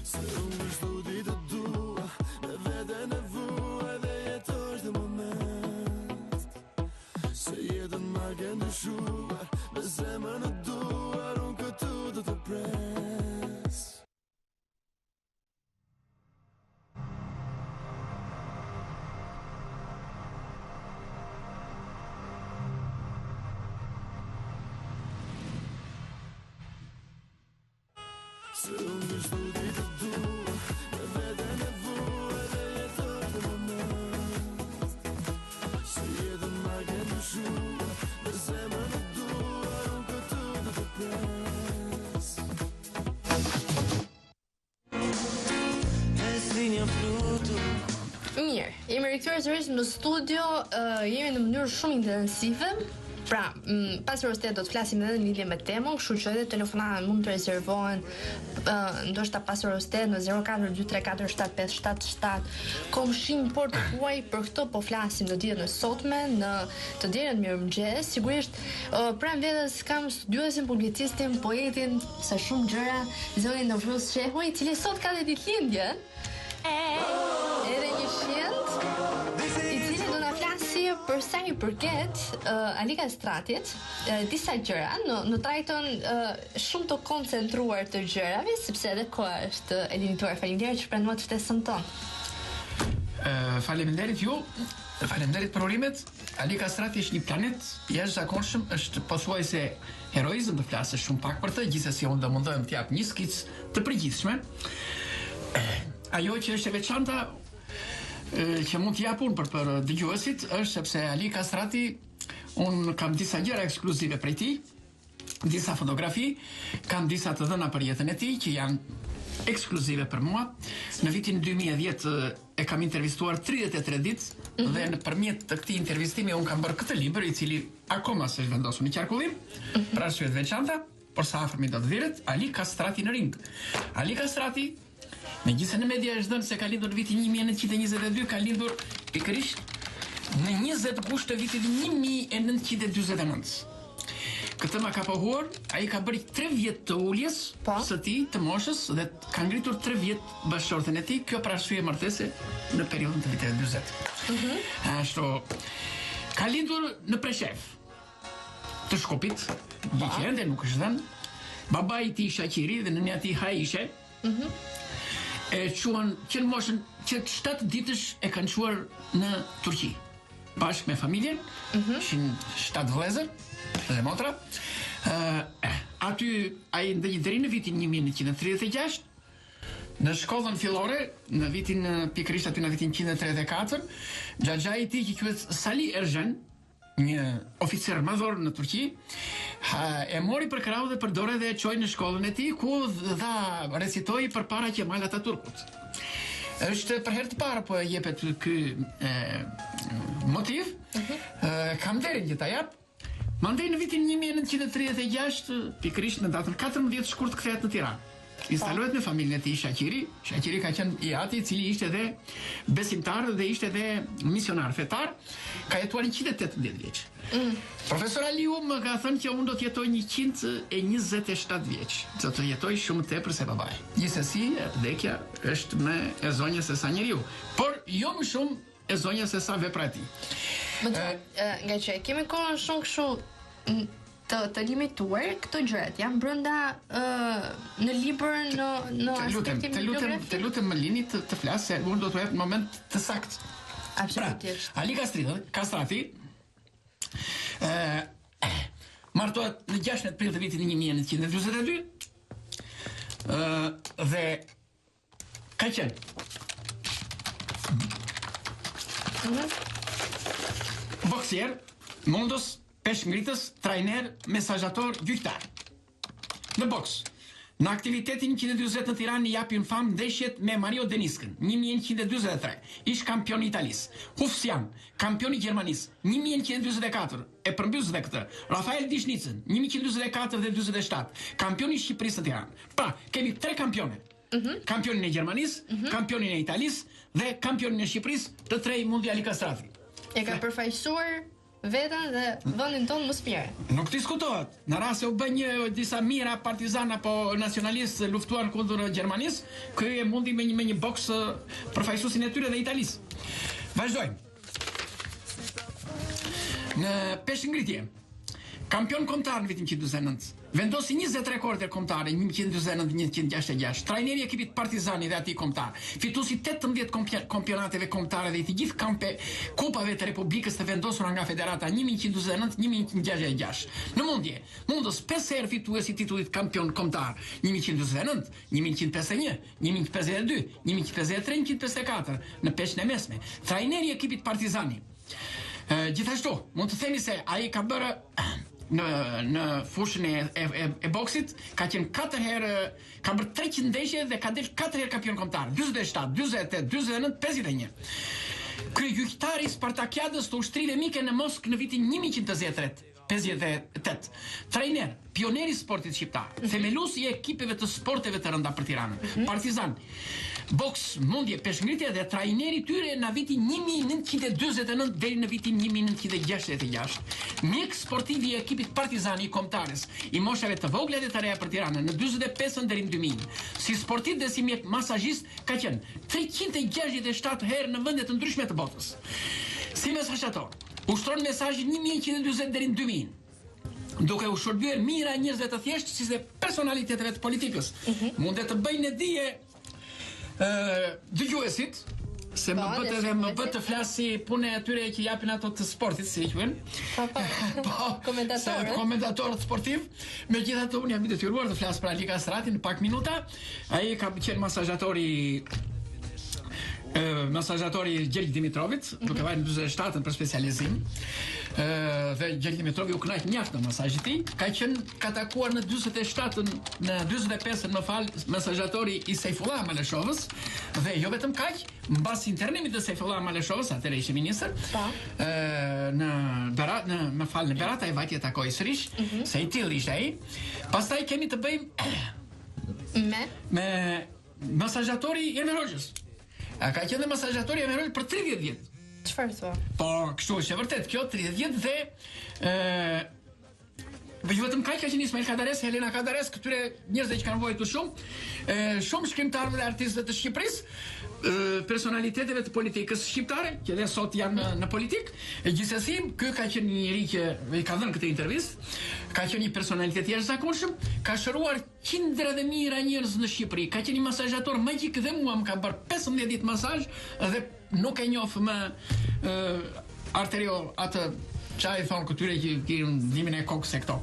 Se unë në çdo ditë të dua, me veten e vua dhe jetoj në moment. Se jetën ma ke ndryshuar, me zemrën e duar, unë këtu të të pres. Se unë shtu ditë të du me veten e vua dhe jetër të moment. Se jetën ma ke ndryshu me zemrën e dua unë këtë të të pjes. Mirë, jemi rikthyer sërish në studio, jemi në mënyrë shumë intensive. Pra, pas orës 8 do të flasim edhe në lidhje me temën, kështu që edhe telefonata mund të rezervohen ndoshta pas orës 8 në 0423475777. Komshin por të huaj për këtë po flasim në ditën e sotme, në të dielën mirëmëngjes. Sigurisht, pranë vetes kam studiuesin, publicistin, poetin, sa shumë gjëra, zonin Novruz Shehu, i cili sot ka dhe ditëlindje. Edhe një shient i cili do na flasi për sa i përket Alika Stratit, disa gjëra, në trajton shumë të koncentruar të gjërave, sepse edhe koha është e limituar. Faleminderit që pranuat ftesën tonë. Faleminderit ju, faleminderit për urimet. Alika Strati është një planet jashtëzakonshëm, është pothuajse heroizëm të flasë shumë pak për të, gjithsesi unë do mundohem të jap një skicë të përgjithshme. Ajo që është e veçanta që mund të jap unë për dëgjuesit është sepse Alika Strati, unë kam disa gjëra ekskluzive prej tij, disa fotografi, kam disa të dhëna për jetën e tij që janë ekskluzive për mua. Në vitin 2010 e kam intervistuar 33 ditë dhe nëpërmjet të këtij intervistimi unë kam bërë këtë libër, i cili akoma s'është vendosur në qarkullim, për arsye të veçanta, por sa afërmi do të viret, Alika Strati në ring. Alika Strati, megjithëse në media është dhënë se ka lindur në vitin 1922, ka lindur pikërisht në 20 gusht të vitit 1949. Këtë ma ka pohuar, ai ka bërë 3 vjet të uljes së tij, të moshës, dhe ka ngritur 3 vjet bashkëshorten e tij, kjo për arsye martese në periudhën të viteve 40. Ashtu, ka lindur në Preshef të Shkopit, që ende nuk është dhënë. Babai i tij Shaqiri dhe nënia e tij Haishe, e quan që në moshën që 7 ditësh e kanë quar në Turqi bashkë me familjen, ishin 7 vëllezër dhe motra. Aty ai ndëgjë deri në vitin 1936 në shkollën fillore, në vitin pikërisht aty në vitin 1934, xhaxhai i tij që quhet Sali Erjan, një oficer madhor në Turqi, e mori për krau dhe për dore dhe e çoi në shkollën e tij, ku dha recitoi përpara Kemal Atatürkut. Është për herë të parë po jepet ky motiv. Kam derin që ta jap. Mandej në vitin 1936, pikërisht në datën 14 shkurt kthehet në Tiranë. Instalohet me familjen e tij Shaqiri. Shaqiri ka qenë i ati, i cili ishte edhe besimtar dhe ishte edhe misionar fetar. Ka jetuar 118 vjeç. Profesor Aliu më ka thënë që unë do të jetoj 127 vjeç. Do të jetoj shumë tepër se babai. Gjithsesi, vdekja është më e zonjë se sa njeriu, por jo më shumë e zonjë se sa vepra e tij. Nga që kemi kohën shumë kështu të limituar, këto gjërat janë brenda në libër, në aspektin bibliografik. Të lutem më lini të flas, se unë do të jap në moment të saktë. Absolutisht. Pra, Alika Strati martohet në 16 prill të vitit 1942 dhe ka qenë boksier, mundos, peshngritës, trajner, mesazhator, gjyqtar. Në boks, në aktivitetin 140 në Tiranë i japin famë ndeshjet me Mario Deniskën, 1943, ish kampion i Italis, Hufsian, kampion i Gjermanisë, 1944, e përmbys dhe këtë, Rafael Dishnicën, 1944 dhe 47, kampion i Shqipërisë në Tiranë. Pra, kemi 3 kampione. Kampionin e Gjermanisë, kampionin e Italis dhe kampionin e Shqipërisë, të 3 mundi Alika Strati. E ka përfaqësuar veten dhe vendin tonë më së miri. Nuk diskutohet. Në rast se u bën disa mira partizan apo nacionalistë luftuan kundër Gjermanisë, ky e mundi me një boks përfaqësuesin e tyre dhe Italisë. Vazhdojmë. Në peshngritje Kampion kombëtar në vitin 1949. Vendosi 20 rekorde kombëtare në 1949-1966. Trajneri i ekipit Partizani dhe atij kombëtar. Fituesi 18 kampionateve kombëtare dhe i të gjithë kupave të Republikës të vendosura nga Federata 1949-1966. Në mundje, mundës 5 herë fituesi i titullit kampion kombëtar 1949, 1951, 1952, 1953, 1954 në peshën e mesme. Trajneri i ekipit Partizani. Gjithashtu, mund të themi se ai ka bërë në fushën e boksit, ka qenë 4 herë, ka bërë 300 ndeshje dhe ka del 4 herë kampion kombëtar, 47, 48, 49, 51. Kryegjykatari i Spartakiadës të ushtrisë mike në Moskë në vitin 1958. Trajner, pioneri i sportit shqiptar, themeluesi i ekipeve të sporteve të rënda për Tiranën. Partizan, boks, mundje, peshngritje dhe trajneri tyre në vitin 1949 deri në vitin 1966. Mjek sportiv i ekipit Partizani i kombëtarës, i moshave të vogla dhe të reja për Tiranën në 45 deri në 2000. Si sportiv dhe si mjek masazhist ka qenë 367 herë në vende të ndryshme të botës. Si mesazhator, ushtron mesazhin 1940 deri në 2000. Duke u shërbyer mira njerëzve të thjeshtë si dhe personaliteteve të politikës. Mundet të bëjnë dije dëgjuesit, se më bët edhe më bët të flas si punë atyre që japin ato të sportit, si e quhen. Komentatorët sportiv. Megjithatë unë jam i detyruar të flas për Ali Kastrati në pak minuta. Ai ka qenë masazhatori Gjergj Dimitrovit, duke vajtë në 47 për specializim. Dhe Gjergj Dimitrovi u kënaq mjaft në masazhin e tij. Ka takuar në 47-ën, në 45-ën më fal, masazhatori i Sejfullah Maleshovës dhe jo vetëm kaq, mbas internimit të Sejfullah Maleshovës, atëherë ishte ministër, në Berat ai vajti takoi sërish, se i tillë ishte ai. Pastaj kemi të bëjmë me masazhatori Emir Hoxhës. Ka qenë dhe masazhatori Emir Hoxhës për 30 vjet. Çfarë thua? Po, kështu është e vërtet, kjo 30 vjet dhe vetëm kaq ka qenë Ismail Kadares, Helena Kadares, këtyre njerëzve që kanë vojtur shumë shkrimtarë dhe artistëve të Shqipërisë, personaliteteve të politikës shqiptare, që dhe sot janë në politikë. Gjithsesi, ky ka qenë një njerëz që i ka dhënë këtë intervistë, ka qenë një personalitet i jashtëzakonshëm, ka shëruar qindra dhe mijëra njerëz në Shqipëri, ka qenë një masazhator magjik dhe mua më ka bërë 15 ditë masazh dhe nuk e njoh më arterio atë çaj thon këtyre që ndimin e kokës e këto.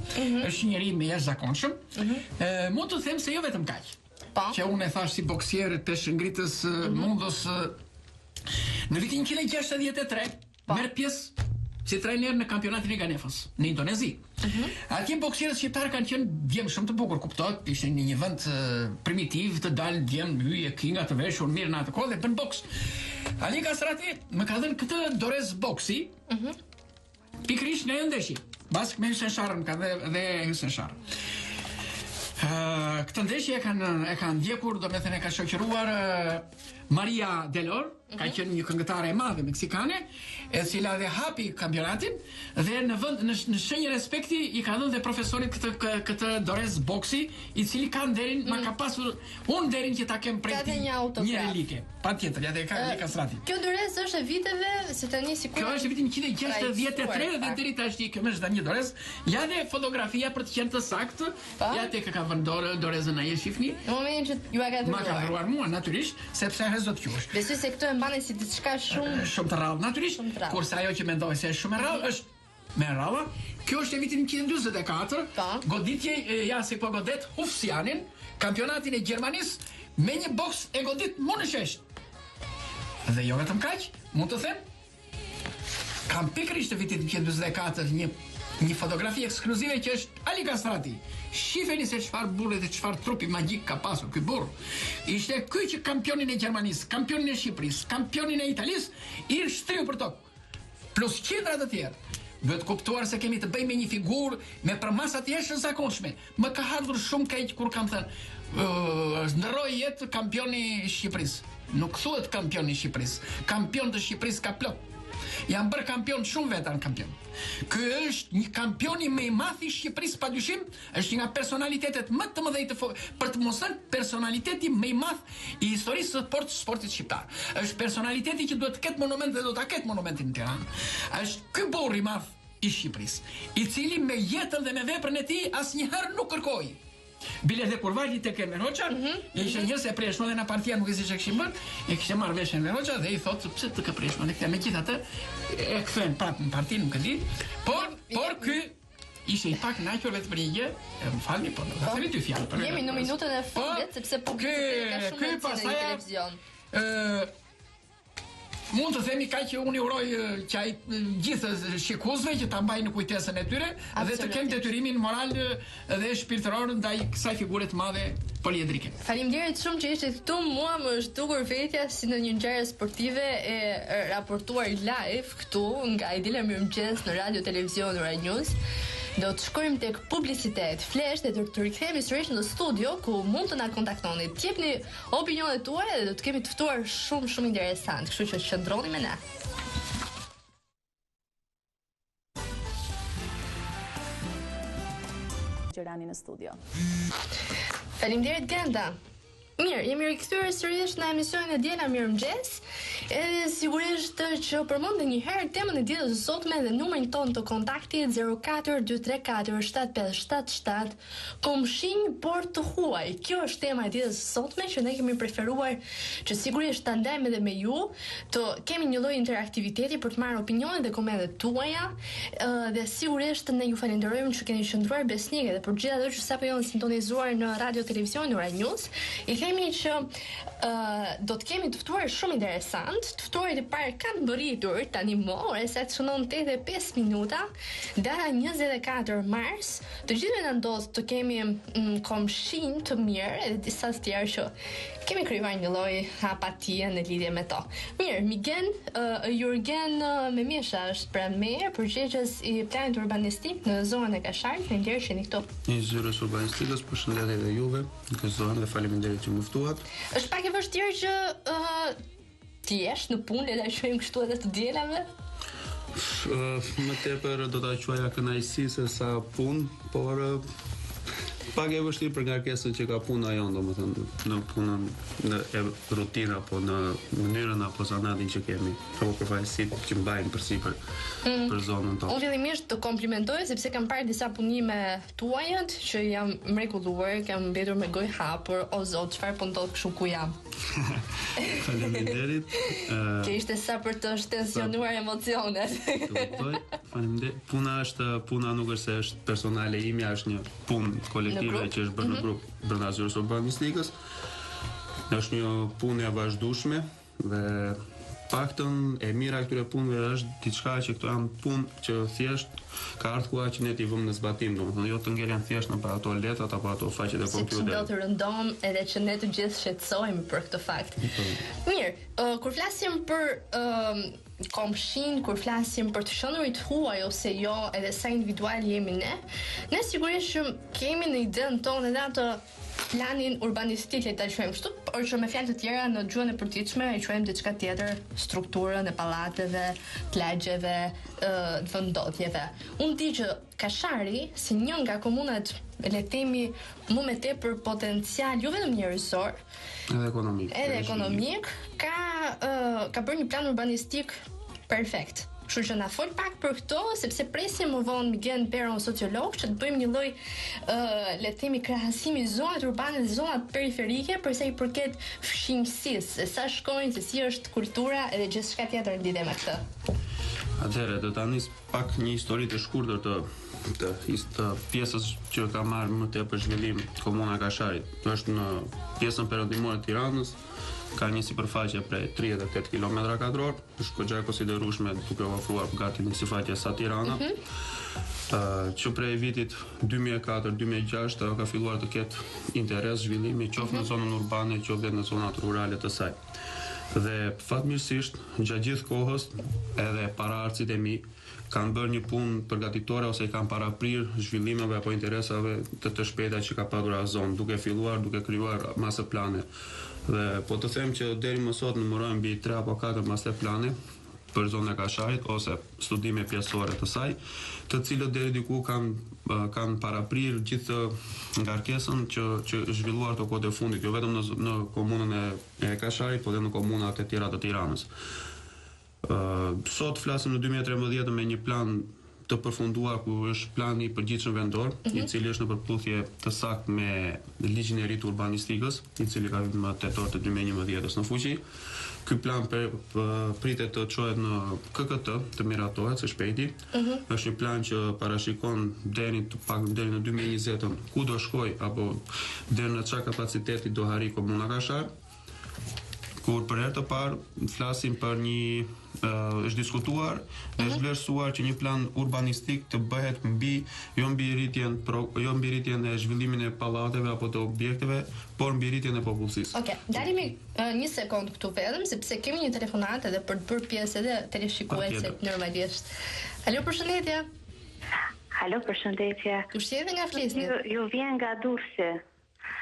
Është njëri me jashtëzakonshëm. Mund të them se jo vetëm kaq. Që unë e thash si boksierët peshëngritës mundos në vitin 1963 merr pjesë si trajner në kampionatin e Ganefës në Indonezi. Atje boksierët shqiptar kanë qenë djem shumë të bukur, kuptohet, ishte në një vend primitiv të dalë djem hyje kinga të veshur mirë në atë kohë dhe bën boks. Ali Kastrati më ka dhënë këtë dorez boksi. Pikërisht në ndeshje. Bashkë me Hyshen Sharrën dhe Hyshen Sharrë. Këtë ndeshje e kanë ndjekur, do me thënë e ka shoqëruar Maria Delor, ka qenë një këngëtare e madhe meksikane, e cila dhe hapi kampionatin dhe në shenjë respekti i ka dhënë dhe profesorit këtë dorez boksi, i cili ka nderin, ma ka pasur unë nderin që ta kem prej një relike. Patjetër, ja dhe ka Ali Kastrati. Kjo dorez është e viteve, se tani sikur. Kjo është e vitin 1963 dhe deri tash kjo më është një dorez. Ja dhe fotografia për të qenë të saktë. Ja tek ka vënë dorezën ai e shifni. Në momentin që ju ka Ma ka dhuruar mua natyrisht, sepse do të quhesh. Besoj se këto e mbanin si diçka shumë të rrallë natyrisht, kurse ajo që mendoj se është shumë e rrallë është me rralla. Kjo është e vitin 1944. Goditje ja si po godet Hufsianin, kampionatin e Gjermanisë me një boks e godit Munëshesht. Dhe jo vetëm kaq, mund të them, kam pikërisht të vitit 1944 një fotografi ekskluzive që është Ali Kastrati. Shifeni se çfarë burri dhe çfarë trupi magjik ka pasur ky burr. Ishte ky që kampionin e Gjermanisë, kampionin e Shqipërisë, kampionin e Italisë i shtriu për tokë. Plus qindra të tjerë. Duhet kuptuar se kemi të bëjmë me një figurë me përmasa të jashtëzakonshme. Më ka ardhur shumë keq kur kam thënë ndërroi jetë kampioni i Shqipërisë. Nuk thuhet kampioni i Shqipërisë. Kampion të Shqipërisë ka plot. Janë bërë kampion shumë vetan kampion. Ky është një kampioni më i madh i Shqipërisë padyshim, është një nga personalitetet më të mëdhenj për të mos thënë personaliteti më i madh i historisë së sportit shqiptar. Është personaliteti që duhet të ketë monument dhe do ta ketë monumentin në Tiranë. Është ky burr i madh i Shqipërisë, i cili me jetën dhe me veprën e tij asnjëherë nuk kërkoi. Bile dhe kur vajti tek Enver Hoxha, ishte një se preshma dhe na partia nuk e si që këshim bërë, e kështë marrë vesh Enver Hoxha dhe i thotë pse të ka preshma dhe këta me gjitha të e këthen prapë në parti nuk e di, por ky ishte i pak naqur vetë për një gjë, më falni, po në themi dy fjalë për. Jemi në minutën e fundit sepse publiciteti ka shumë rëndësi në televizion. Mund të themi kaq që unë uroj qaj gjithë shikuesve që ta mbajnë në kujtesën e tyre dhe të kenë detyrimin moral dhe shpirtëror ndaj kësaj figure të madhe poliedrike. Faleminderit shumë që ishte këtu. Mua më është dukur vetja si në një ngjarje sportive e raportuar live këtu nga Idila Mirëmëngjes në Radio Televizion Ora News. Do të shkojmë tek publicitet, flesh dhe të rikthehemi sërish në studio ku mund të na kontaktoni. Të jepni opinionet tuaja dhe do të kemi të ftuar shumë interesant, kështu që qëndroni me ne. Gjerani në studio. Faleminderit Genda. Mirë, jemi rikthyer sërish në emisionin e Diela Mirëmëngjes. Edhe sigurisht që përmendë një herë temën e ditës së sotme dhe numrin tonë të kontaktit 042347577. Komshinj por të huaj. Kjo është tema e ditës së sotme që ne kemi preferuar që sigurisht ta ndajmë edhe me ju, të kemi një lloj interaktiviteti për të marrë opinionet dhe komentet tuaja, dhe sigurisht ne ju falenderojmë që keni qëndruar besnike dhe për gjithë ato që sapo janë sintonizuar në Radio Televizion Ora News. I themi që do të kemi të ftuar shumë interesant. Të ftuarit e parë kanë mbërritur tani më, ore sa të shënon 85 minuta, data 24 mars. Të gjithëve na ndodh të kemi komshin të mirë edhe disa të tjerë që kemi krijuar një lloj apatie në lidhje me to. Mirë, Miguel Jurgen Memesha është pranë meje, përgjegjës i planit urbanistik në zonën e Kasharit. Faleminderit që jeni këtu. Një zyrës urbanistikës, përshëndetje edhe juve në këtë zonë dhe faleminderit që më ftuat. Është pak e vështirë që ti jesh në punë dhe ta quajmë kështu edhe të dielave? Më tepër do ta quaja kënaqësi se sa punë, por pak e vështirë për ngarkesën që ka puna jonë, domethënë në punën në rutinë apo në mënyrën apo zanatin që kemi, apo përfaqësitë që mbajnë përsipër për zonën tonë. Unë fillimisht të komplimentoj sepse kam parë disa punime tuajat që jam mrekulluar, kam mbetur me gojë hapur, o zot, çfarë po ndodh kështu ku jam. Faleminderit. Që ishte sa për të shtensionuar emocionet. Faleminderit. Puna nuk është se është personale imja, është një punë kolektive që është bërë në grup brenda zyrës urbanistikës. Është një punë e vazhdueshme dhe paktën e mira e këtyre punëve është diçka që këto janë punë që thjesht ka ardhur koha që ne t'i vëmë në zbatim, domethënë jo të ngelen thjesht në para ato letrat apo ato faqet e kompjuterit. Do të rëndom edhe që ne të gjithë shqetësohemi për këtë fakt. Mirë, kur flasim për komshin, kur flasim për të shënurit huaj ose jo, edhe sa individual jemi ne sigurisht që kemi në idenë tonë edhe atë planin urbanistik, le ta quajmë kështu, por që me fjalë të tjera në gjuhën e përditshme e quajmë diçka tjetër, strukturën e pallateve, plagjeve, vendodhjeve. Unë di që Kashari, si një nga komunat, le të themi, më me tepër potencial, jo vetëm njerëzor, edhe ekonomik, ka bërë një plan urbanistik perfekt. Kështu që na fol pak për këto, sepse presim më vonë Miguel Peron, sociolog, që të bëjmë një lloj le të themi krahasimi zonat urbane dhe zonat periferike për sa i përket fshimësisë, se sa shkojnë, se si është kultura edhe gjithçka tjetër në lidhje me këtë. Atëherë do ta nis pak një histori të shkurtër të pjesës që ka marrë më tepër zhvillim komuna Kasharit. Është në pjesën perëndimore të Tiranës. Ka një sipërfaqe prej 38 km2, është goxha e konsiderueshme duke ofruar gati një sipërfaqe sa Tirana. Që prej vitit 2004-2006 ka filluar të ketë interes zhvillimi qoftë në zonën urbane, qoftë në zonat rurale të saj. Dhe fatmirësisht, gjatë gjithë kohës, edhe paraardhësit e mi kanë bërë një punë përgatitore ose i kanë paraprir zhvillimeve apo interesave të shpejta që ka padur ajo zonë, duke filluar, duke krijuar masë plane. Dhe po të them që deri më sot numërojmë mbi 3 apo 4 masë plane për zonën e Kasharit ose studime pjesëore të saj, të cilët deri diku kanë paraprir gjithë ngarkesën që zhvilluar të kohët e fundit, jo vetëm në komunën e Kasharit, por edhe në komunat e tjera të Tiranës. Sot flasim në 2013 me një plan të përfunduar ku është plani i përgjithshëm vendor, i cili është në përputhje të saktë me ligjin e ri të urbanistikës, i cili ka vënë më tetor të 2011 në fuqi. Ky plan pritet të çohet në KKT, të miratohet së shpejti. Është një plan që parashikon deri në 2020 ku do shkoj apo deri në çfarë kapaciteti do harri komuna Kashar. Kur për herë të parë flasim për është diskutuar dhe është vlerësuar që një plan urbanistik të bëhet jo mbi rritjen e zhvillimin e pallateve apo të objekteve, por mbi rritjen e popullsisë. Okej, dalimi një sekond këtu vetëm sepse kemi një telefonat edhe për të bërë pjesë edhe teleshikuesit normalisht. Alo, përshëndetje. Alo, përshëndetje. Kush jeni nga Flisni? Ju vjen nga Durrësi.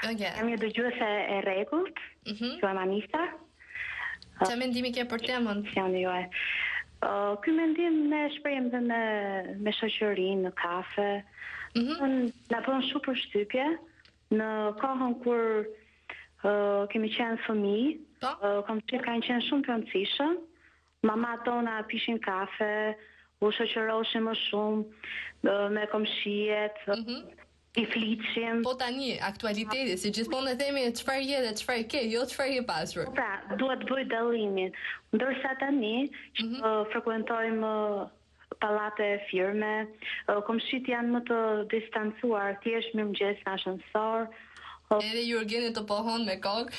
Okej. Jam një dëgjuese e rregullt. Quhem Anita. Çfarë mendimi ke për temën? Ky mendim ne shprehim dhe me shoqërinë në kafe. Na bën shumë përshtypje në kohën kur kemi qenë fëmijë, komshit kanë qenë shumë të rëndësishëm. Mama tona pishin kafe, u shoqëroshim më shumë me komshijet. I fliqim. Po tani, aktualiteti, si gjithmonë e themi çfarë je dhe çfarë ke, jo çfarë je pasur. Pra, duhet bëj dallimin. Ndërsa tani, frekuentojmë pallate firme, komshit janë më të distancuar, thjesht mirëmëngjes në ascensor. Edhe Jurgeni të pohon me kokë.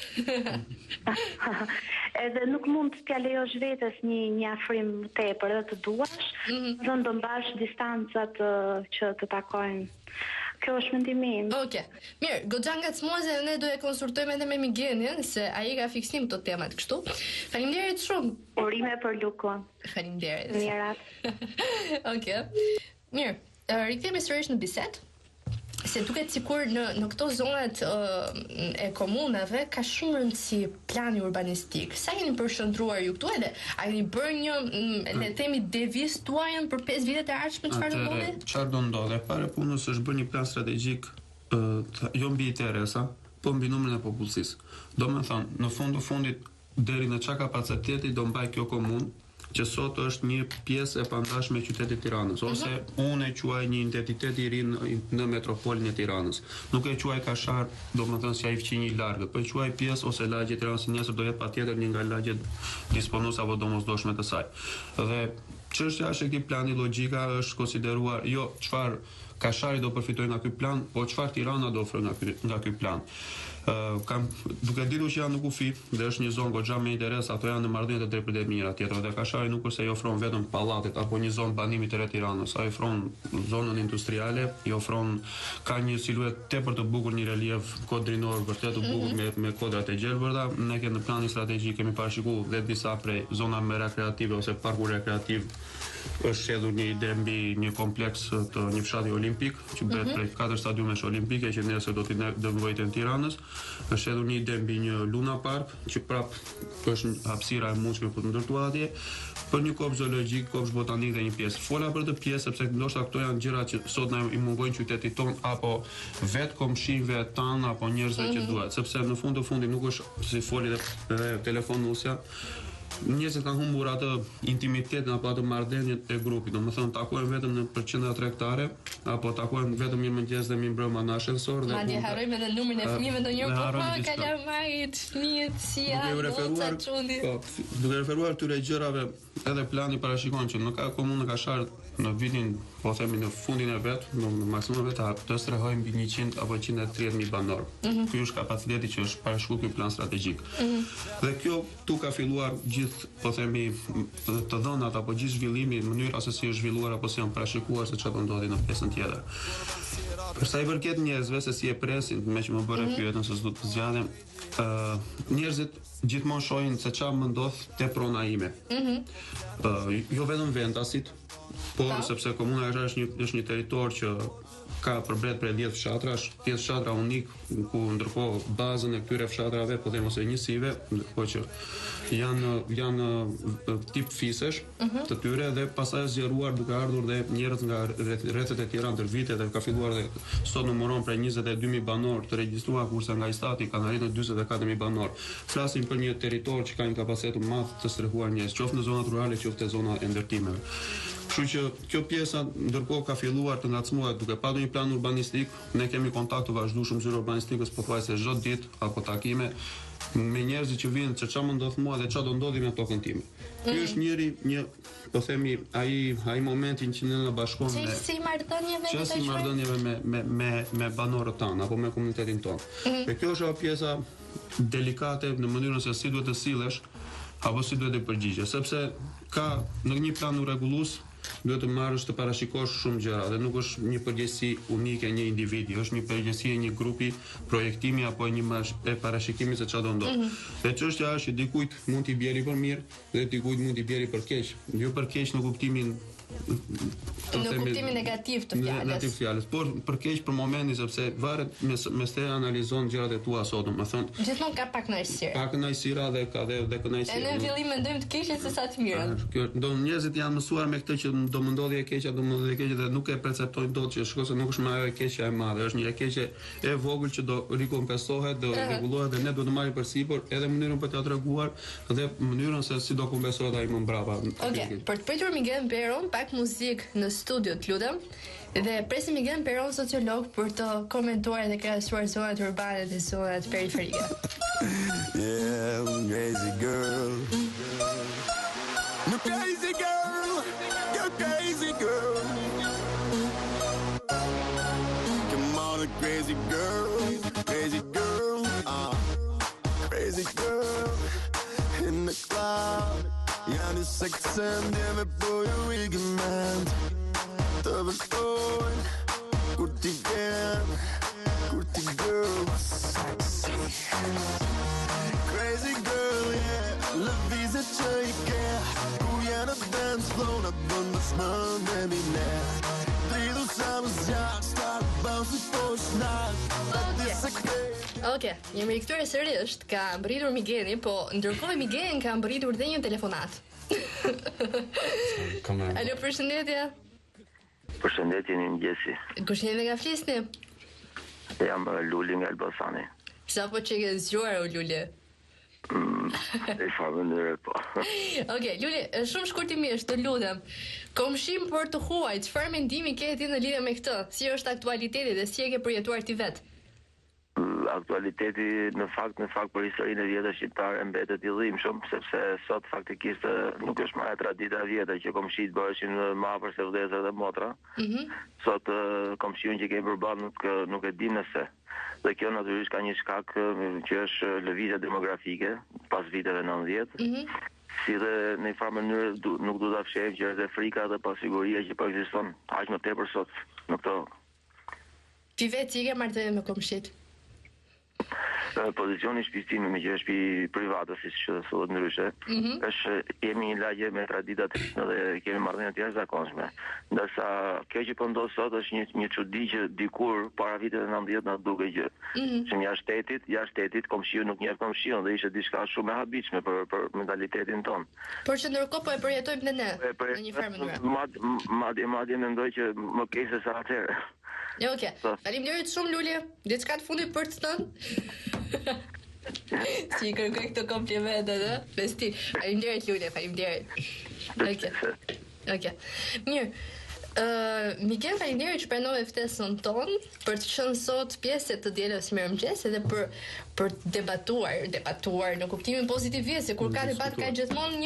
Edhe nuk mund të lejosh vetes një afrim tepër dhe të duash, do mbash distancat që të takojnë. Kjo është mendimi im. Okej. Mirë, goxha ngacmuese ne do e konsultojmë edhe me Migenin se ai ka fiksim këto temat kështu. Faleminderit shumë. Urime për Lukon. Faleminderit. Mirat. Okej. Mirë, rikthehemi sërish në bisedë. Se duket sikur në këto zonat e komunave ka shumë rëndësi plani urbanistik. Sa jeni përshëndruar ju këtu edhe? A keni bërë një, le të themi, deviz tuajën për 5 vitet e ardhshme çfarë do ndodhi? Çfarë do ndodhi? Para punës është bërë një plan strategjik jo mbi interesa, po mbi numrin e popullsisë. Domethënë, në fundit deri në çka kapaciteti do mbaj kjo komunë, që sot është një pjesë e pandashme e qytetit Tiranës, ose unë e quaj një identitet i ri në metropolin e Tiranës. Nuk e quaj Kashar, do më thënë si ai fqinj i largët, po e quaj pjesë ose lagje Tiranës, nesër do jetë patjetër një nga lagjet disponues apo domosdoshme të saj. Dhe çështja është këtij plani logjika është konsideruar jo çfarë Kashari do përfitojë nga ky plan, po çfarë Tirana do ofrojë nga ky plan. Duke ditur që janë në kufi dhe është një zonë goxha me interes, ato janë në marrëdhënie të drejtë për mira tjetër dhe Kashari nuk është se i ofron vetëm pallatet apo një zonë banimi të re Tiranës, ai ofron zonën industriale, i ofron ka një siluet tepër të bukur, një relief kodrinor vërtet të bukur me kodrat e gjelbërta. Ne kemi në planin strategjik kemi parashikuar dhe disa prej zonave rekreative ose parku rekreativ. Është shedhur një ide mbi një kompleks të një fshati olimpik që bëhet prej 4 stadiumesh olimpike që nesër do t'i dëvojnë në Tiranës. Është shedhur një ide mbi një Luna Park që prap është hapësira e mundshme për të ndërtuar atje, për një kopsh zoologjik, kopsh botanik dhe një pjesë. Fola për të pjesë sepse ndoshta këto janë gjëra që sot na i mungojnë qytetit ton apo vet komshive tan apo njerëzve që duhet, sepse në fund të fundit nuk është si foli dhe telefonusja. Njerëzit kanë humbur atë intimitetin apo atë marrëdhënien e grupit, domethënë takojnë vetëm në qendra tregtare apo takojnë vetëm mirëmëngjes dhe mirëmbrëma në ascensor dhe madje harrojmë edhe numrin e fëmijëve ndonjëherë, po kalamarit, fëmijët si janë, duke referuar këtyre gjërave, edhe plani parashikon që në komunën Kashar në vitin, po themi në fundin e vet, në maksimum vet të strehojmë mbi 100 apo 130.000 banor. Ky është kapaciteti që është parashikuar ky plan strategjik. Dhe kjo tu ka filluar gjithë, po themi, të dhënat apo gjithë zhvillimi në mënyrë se si është zhvilluar apo si janë parashikuar se çfarë do ndodhi në pjesën tjetër. Për sa i përket njerëzve se si e presin, me që më bëre pyetën se s'do të zgjadhem, njerëzit gjithmonë shohin se çfarë më ndodh te prona ime. Jo vetëm vendasit, por sepse komuna është një territor që ka përblet për 10 fshatrash, 10 fshatra unik, ku ndërkohë bazën e këtyre fshatrave, po them ose njësive, ndërkohë që janë tip fisesh të tyre dhe pastaj zgjeruar duke ardhur dhe njerëz nga rrethet e tjera ndër vite dhe ka filluar dhe sot numëron prej 22.000 banor të regjistruar, kurse nga Istati kanë arritur 44.000 banor. Flasim për një territor që ka një kapacitet të madh të strehuar njerëz, qoftë në zonat rurale, qoftë në zonat e ndërtimeve. Kështu që kjo pjesa ndërkohë ka filluar të ngacmohet duke patur një plan urbanistik. Ne kemi kontakt të vazhdueshëm zyrë urbanistikës pothuajse çdo ditë apo takime me njerëzit që vinë se çfarë më ndodh mua dhe çfarë do ndodhi me tokën time. Ky është një po themi ai momentin që ne na bashkon me si marrëdhënieve me banorët tanë apo me komunitetin tonë. Dhe kjo është ajo pjesa delikate në mënyrën se si duhet të sillesh apo si duhet të përgjigjesh, sepse ka në një plan rregullues duhet të marrësh të parashikosh shumë gjëra dhe nuk është një përgjegjësi unike një individi, është një përgjegjësi e një grupi, projektimi apo e parashikimit se çfarë do ndodh. Dhe çështja është që dikujt mund t'i bjeri për mirë dhe dikujt mund t'i bjeri për keq. Jo për keq në kuptimin negativ të fjalës. Por për keq për momentin sepse varet me se analizon gjërat e tua sot, domethënë. Gjithmonë ka pak kënaqësira. Ka kënaqësira dhe ka dhe kënaqësira. Ne në fillim mendojmë të keqet se sa të mirën. Kjo do njerëzit janë mësuar me këtë që do më ndodhi e keqja, do më ndodhi e keqja dhe nuk e perceptojnë dot që shkose nuk është më ajo e keqja e madhe, është një e keqje e vogël që do rikompensohet, do rregullohet dhe ne duhet të marrim përsipër edhe mënyrën për t'ia treguar dhe mënyrën se si do kompensohet ai më mbrapa. Okej, për të pritur Miguel Peron pak muzikë në studio, të lutem. Dhe presim Miguel Peron, sociolog, për të komentuar dhe krahasuar zonat urbane dhe zonat periferike. Yeah, crazy girl. No crazy girl. You're crazy girl. Come on, crazy girl. Crazy girl. Crazy girl. In the club. Ja, nu sexen, det med på weekend. Dubbelstånd. Kort igen. Kort girl. Sexy. Crazy girl, yeah. Love is a shake. Hoe jij de dance floor naar binnen snel met me net. Drie doe samen zaak, start bouncing for snack. Dat is a Okej, jemi rikthyer sërish, ka mbritur Migeni, po ndërkohë Migeni ka mbritur dhe një telefonat. Alo, përshëndetje. Përshëndetje, një mëngjesi. Kush jeni nga flisni? Jam Luli nga Elbasani. Sa po që ke zgjuar o Luli? E farë mënyre, po. Okej, Luli, shumë shkurtimisht, të lutem. Komshim për të huaj, çfarë mendimi ke ti në lidhje me këtë? Si është aktualiteti dhe si e ke përjetuar ti vetë? Aktualiteti në fakt për historinë e vjetër shqiptare mbetet i dhimbshëm, sepse sot faktikisht nuk është më e tradita e vjetër që komshit bëheshin më afër se vëllezër dhe motra. Sot komshiun që kemi përballë nuk e di nëse. Dhe kjo natyrisht ka një shkak që është lëvizja demografike pas viteve 90. Si dhe në një farë mënyrë nuk do ta fshehim që është frika dhe pasiguria që po ekziston aq më tepër sot në këto. Ti vetë i ke marrëdhënie me komshit? Pozicioni i shtëpisë time, me që është shtëpi private, siç thotë ndryshe, është jemi një lagje me tradita të tjera dhe kemi marrëdhënie të jashtëzakonshme. Ndërsa kjo që po ndodh sot është një çudi që dikur para viteve 90 na duke që jashtë shtetit komshiu nuk njeh komshiun dhe ishte diçka shumë e habitshme për mentalitetin ton. Por që ndërkohë po e përjetojmë ne në një farë mënyrë. Madje mendoj që më keq se sa atëherë. Ja, okej. Faleminderit shumë Luli. Diçka të fundit për të thënë? Si kërkoj këto komplimente, ë? Festi. Faleminderit Luli, faleminderit. Okej. Mirë. Miguel, faleminderit që pranove ftesën tonë për të qenë sot pjesë të dielës Mirëmëngjes edhe për të debatuar në kuptimin pozitivist, se kur ka debat ka gjithmonë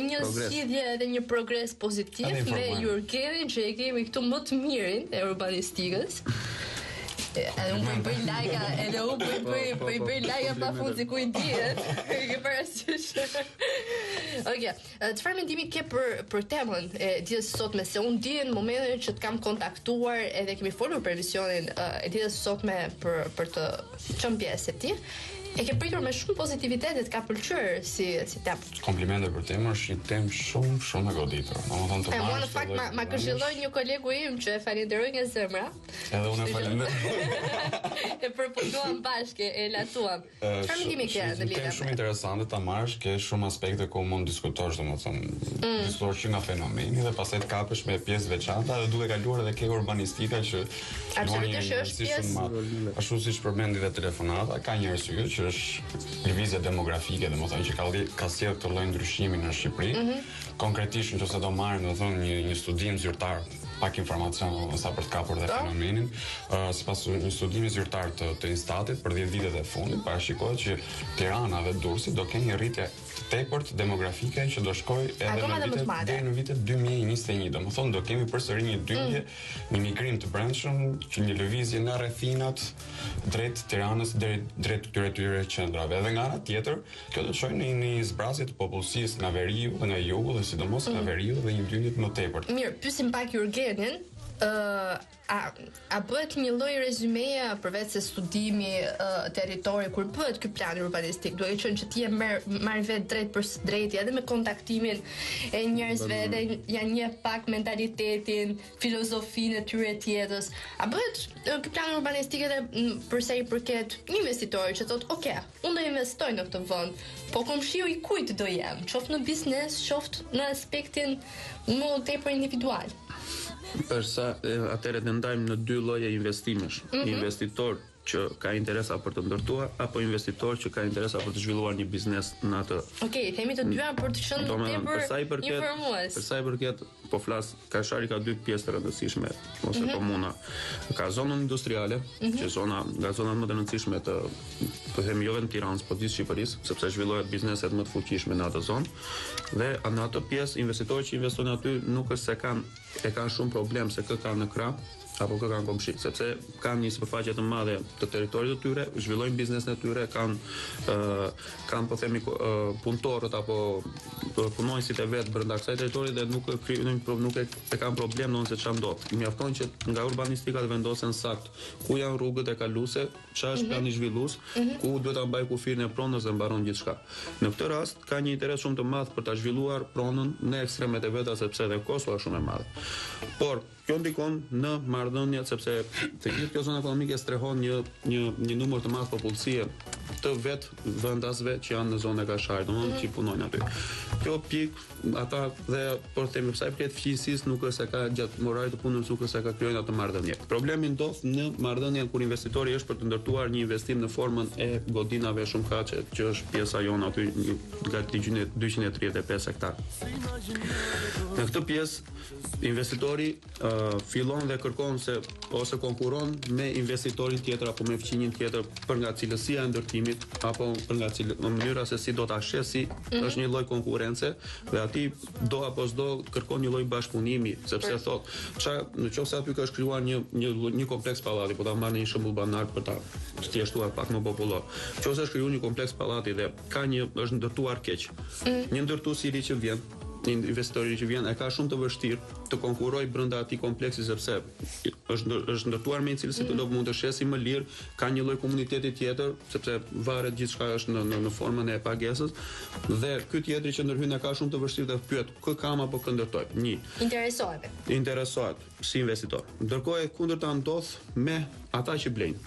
një zgjidhje dhe një progres pozitiv me Jurgenin që e kemi këtu më të mirin e urbanistikës. Edhe unë po i bëj lajka pa fund si ku i dihet. Ke parasysh. Okej, çfarë mendimi ke për temën e ditës sot me se unë di në momentin që të kam kontaktuar edhe kemi folur për visionin e ditës sot me për të qenë pjesë e tij. E ke pritur me shumë pozitivitet dhe të ka pëlqyer si temë. Komplimente për temën, është një temë shumë e goditur. Domethënë të marrësh. Mua në fakt ma këshilloi një kolegu im që e falenderoj nga zemra. Edhe unë e falenderoj. E përpunduam bashkë, e latuam. Çfarë mendimi ke në lidhje? Është shumë interesante ta marrësh, ke shumë aspekte ku mund diskutosh, domethënë, diskutosh që nga fenomeni dhe pastaj të kapesh me pjesë veçanta dhe duke kaluar edhe ke urbanistika që absolutisht është pjesë. Ashtu siç përmendi dhe telefonata, ka një arsye që është lëvizje demografike, domethënë që ka sjellë këtë lloj ndryshimi në Shqipëri. Konkretisht nëse do marrim një studim zyrtar, pak informacion sa për të kapur dhe fenomenin. Sipas një studimi zyrtar të Instatit për 10 vitet e fundit, parashikohet që Tirana dhe Durrësi do kenë një rritje tepërt demografike që do shkojë edhe deri në vitet 2021. Domethënë do kemi përsëri një dymbje, një migrim të brendshëm, një lëvizje nga rrethinat drejt Tiranës drejt këtyre qendrave. Edhe nga ana tjetër, kjo do të çojë në një zbrazje të popullsisë nga veriu dhe nga jugu dhe sidomos nga veriu dhe një dymbje më tepërt. Mirë, pyesim pak Jurgenin. A bëhet një lloj rezumeje përveç se studimi territori kur bëhet ky plan urbanistik, duke qenë që ti e marr vetë drejt për drejti edhe me kontaktimin e njerëzve, edhe janë një pak mentalitetin, filozofinë e tyre tjetës. A bëhet ky plan urbanistik edhe për sa i përket një investitori që thotë, "Ok, unë do investoj në këtë vend, po komshiu i kujt do jem, qoftë në biznes, qoftë në aspektin më tepër individual." Përsa atëherë të ndajmë në dy lloje investimesh. Investitor që ka interesa për të ndërtuar apo investitor që ka interesa për të zhvilluar një biznes në atë. Okej, themi të dyja për të qenë tepër informues. Për sa i përket, po flas, Kashari ka dy pjesë të rëndësishme ose komuna. Ka zonën industriale, që nga zonat më të rëndësishme të themi jo vetëm Tiranës, por gjithë Shqipërisë, sepse zhvillohet bizneset më të fuqishme në atë zonë. Dhe në atë pjesë investitorët që investojnë aty nuk është se kanë shumë problem se kë kanë në krah apo kë kanë komshi, sepse kanë një sipërfaqe të madhe të territorit të tyre, zhvillojnë biznesin e tyre, kanë po themi punëtorët apo punonjësit e vet brenda kësaj territori dhe nuk e kanë problem nëse çfarë ndodh. Mjafton që nga urbanistika të vendosen sakt ku janë rrugët e kaluese, çfarë është plani zhvillues, ku duhet ta mbaj kufirin e pronës dhe mbaron gjithçka. Në këtë rast ka një interes shumë të madh për ta zhvilluar pronën në ekstremet e veta sepse edhe kosto është shumë e madhe. Por kjo ndikon në marrëdhënie sepse te gjithë kjo zonë ekonomike strehon një numër të madh popullsie të vet vendasve që janë në zonën e Kasharit, domethënë që punojnë aty. Kjo pikë ata dhe por themi sa i përket fqinjësisë nuk është se ka gjatë moralit të punës nuk është se ka krijojnë atë marrëdhënie. Problemi ndodh në marrëdhënien kur investitori është për të ndërtuar një investim në formën e godinave shumëkaqe, që është pjesa jonë aty nga 235 hektar. Në këtë pjesë investitori fillon dhe kërkon ose konkuron me investitorin tjetër apo me fqinjin tjetër për nga cilësia e ndërtimit apo për nga mënyra se si do ta shesi, është një lloj konkurrence dhe aty do apo s'do kërkon një lloj bashkëpunimi, sepse thotë, nëse aty ka shkruar një kompleks pallati, po ta marr një shembull banar për ta thjeshtuar pak më popullor. Nëse shkruan një kompleks pallati dhe është ndërtuar keq. Një ndërtues i ri që vjen, një investitori që vjen e ka shumë të vështirë të konkurrojë brenda atij kompleksi sepse është ndërtuar me një cilësi të do mund të shesi më lirë, ka një lloj komuniteti tjetër sepse varet gjithçka është në formën e pagesës dhe ky tjetri që ndërhyn e ka shumë të vështirë të pyet kë kam apo kë ndërtoj. Interesohet si investitor. Ndërkohë e kundërta ndodh me ata që blejnë.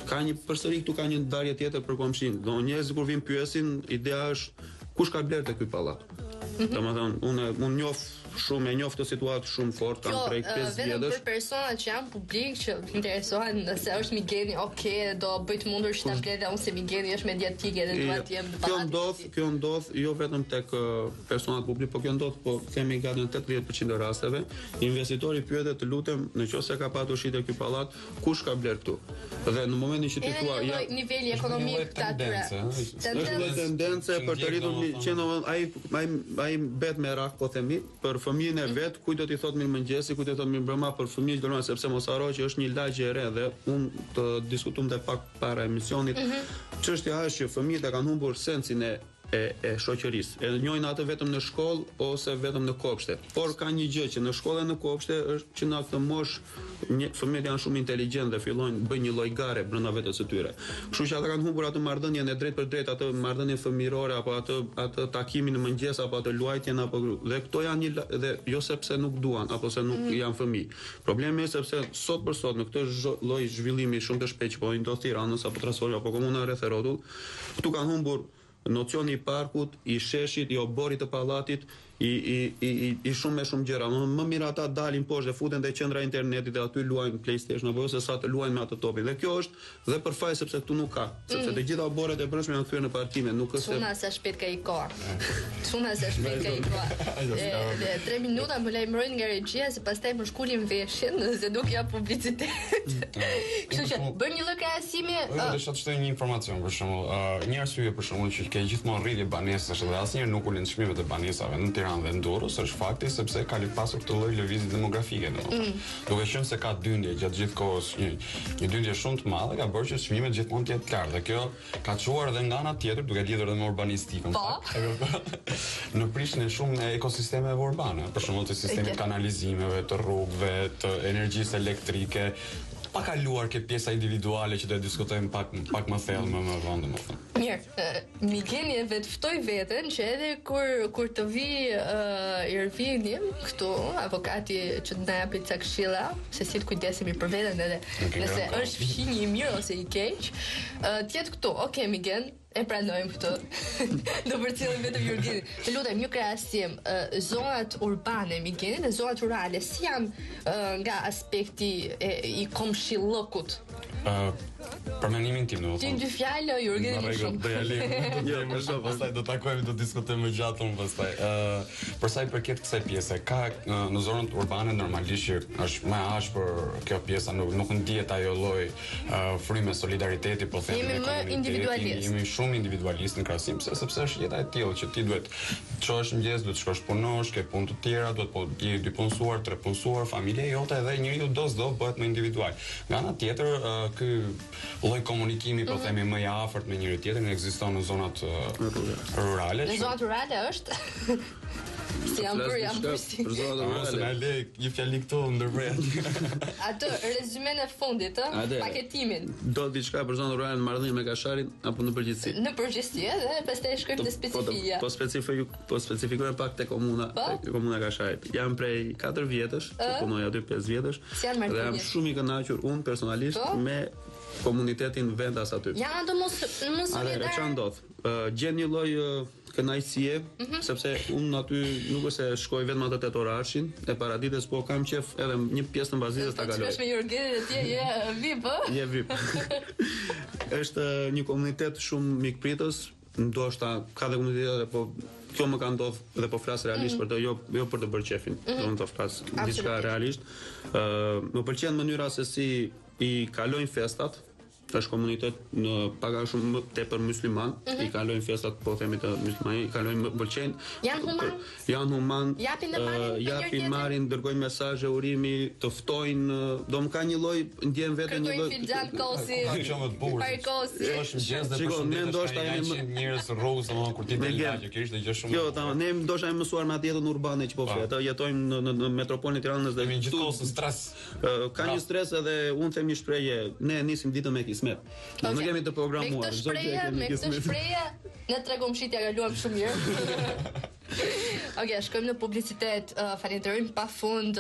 Ka një përsëri këtu ka një ndarje tjetër për komshin. Do njerëz kur vin pyesin, ideja është kush ka bler te ky pallat. Domethënë unë njoft të situatë shumë fort, kam prej 5 vjetësh. Vetëm për personat që janë publik që interesohen nëse është Migeni, do bëj të mundur që ta blej dhe unë se Migeni është mediatik edhe dua të jem në pallatin. Kjo ndodh jo vetëm tek personat publik, por kjo ndodh po themi gati në 80% e rasteve. Investitori pyetet, të lutem, nëse ka patur shi te ky pallat, kush ka bler këtu? Dhe në momentin që ti thua ja niveli ekonomik të atyre. Është tendencë për të rritur që ai bet me rak po themi për fëmijën e vet, kujt do t'i thot mirëmëngjesi, kujt do t'i thot mirëmbrëma për fëmijë që dorën sepse mos harro që është një lagje e re dhe unë të diskutuam dhe pak para emisionit. Çështja është që fëmijët e kanë humbur sensin e shoqërisë. E njohin atë vetëm në shkollë ose vetëm në kopshte. Por ka një gjë që në shkollë e në kopshte është që në atë moshë fëmijët janë shumë inteligjentë dhe fillojnë bëjnë një lloj gare brenda vetes së tyre. Kështu që ata kanë humbur atë marrëdhënien e drejt për drejt, atë marrëdhënien fëmijërore apo atë takimin në mëngjes apo atë luajtjen apo dhe këto janë dhe jo sepse nuk duan apo se nuk janë fëmijë. Problemi është sepse sot për sot në këtë lloj zhvillimi shumë të shpejtë po ndodh Tiranës apo Trasori apo komuna rreth e rrotull, këtu kanë humbur nocioni i parkut, i sheshit, i oborit të pallatit, i shumë gjëra. Më mirë ata dalin poshtë dhe futen te qendra e internetit dhe aty luajnë PlayStation apo se sa të luajnë me atë topin. Dhe kjo është dhe për faj sepse këtu nuk ka, sepse të gjitha oborret e brendshme janë kthyer në partime, nuk është. Çuna se shpejt ka i koha. Çuna se shpejt ka i koha. Dhe 3 minuta më lajmërojnë nga regjia se pastaj më shkulim veshin se nuk ja publicitet. Kështu që bën një lloj krahasimi. Desha të shtoj një informacion për shembull, një arsye për shembull që ke gjithmonë rritje banesash dhe asnjëherë nuk ulin çmimet e banesave në Tiranë dhe në Durrës është fakti sepse ka pasur këtë lloj lëvizje demografike domethënë. Duke qenë se ka dyndje gjatë gjithë kohës, një dyndje shumë të madhe ka bërë që çmimet gjithmonë të jetë të larta. Dhe kjo ka çuar edhe nga ana tjetër, duke lidhur edhe me urbanistikën. Në prishjen e shumë ekosistemeve urbane, për shembull të sistemit kanalizimeve, të rrugëve, të energjisë elektrike, pa kaluar ke pjesa individuale që do të diskutojmë pak më thellë më vonë domethënë. Mirë, Migeni e vetë ftoi veten që edhe kur të vi Irvini këtu, avokati që të na japi ca këshilla se si të kujdesemi për veten edhe nëse është fqinj i mirë ose i keq, të jetë këtu. Okej, Migen, e pranojmë këtë. Do përcjellim vetëm Jurgenin. Të lutem, një krahasim, zonat urbane Migeni dhe zonat rurale si janë nga aspekti i komshillokut? Për mendimin tim, domethënë. Ti dy fjalë, Jurgeni shumë. Do ja lejmë. Jo, më shumë, pastaj do takojmë, do diskutojmë më gjatë pastaj. Për sa i përket kësaj pjese, ka në zonat urbane normalisht që është më ashpër kjo pjesa, nuk ndihet ajo lloj fryme solidariteti, po them me komunitetin. Jemi shumë individualist në krahasim sepse është jeta e tillë që ti duhet të çohesh mëngjes, duhet të shkosh punosh, ke punë të tjera, duhet po je 2 punësuar, 3 punësuar, familja jote dhe njeriu do bëhet më individual. Nga ana tjetër, ky lloj komunikimi, po themi më i afërt me njëri tjetrin ekziston në zonat rurale. Në zonat rurale është si jam përsi. Për zonat rurale. Na le një fjali këtu ndërprer. Atë rezumen e fundit, paketimin. Do diçka për zonat rurale në marrëdhënie me Kasharin apo në përgjithësi? Në përgjithësi, edhe pastaj shkojmë te specifika. Po specifikojmë pak te komuna Kasharit. Jam prej 4 vjetësh, punoj aty 5 vjetësh. Dhe jam shumë i kënaqur unë personalisht me komunitetin vendas aty. Ja, do mos solidar. Çfarë ndodh? Gjen një lloj kënaqësie, sepse unë aty nuk është se shkoj vetëm atë 8 orarshin e paraditës, po kam qef edhe një pjesë të mbazitës ta kaloj. Shkosh me Jurgenin e ti je VIP, ë? Je VIP. Është një komunitet shumë mikpritës, ndoshta ka dhe komunitete, po kjo më ka ndodhur dhe po flas realisht për të, jo për të bërë qefin. Do të flas diçka realisht. Më pëlqen mënyra se si i kalojnë festat. Tash komunitet në paga shumë tepër musliman, i kalojnë festat, po themi të muslimanë, i kalojnë më pëlqejnë. Janë human. Japin marrin, dërgojnë mesazhe urimi, të ftojnë, do më ka një lloj ndjen veten një lloj. Kërkojnë filxhan kosi. Kjo më të bukur. Kosi. Është mëngjes dhe përshëndetje. Ndoshta jemi njerëz rrugës, domethënë kur ti del lagje, kjo ishte gjë shumë. Jo, tamam, ne ndoshta jemi mësuar me jetën urbane që po flet. Jetojmë në metropolën e Tiranës dhe gjithkohë stres. Ka një stres edhe unë them një shprehje, ne nisim ditën me kismet. Nuk kemi të programuar. Me këtë shprehje ne tregon shitja kaluam shumë mirë. Okej, shkojmë në publicitet. Falenderojmë pafund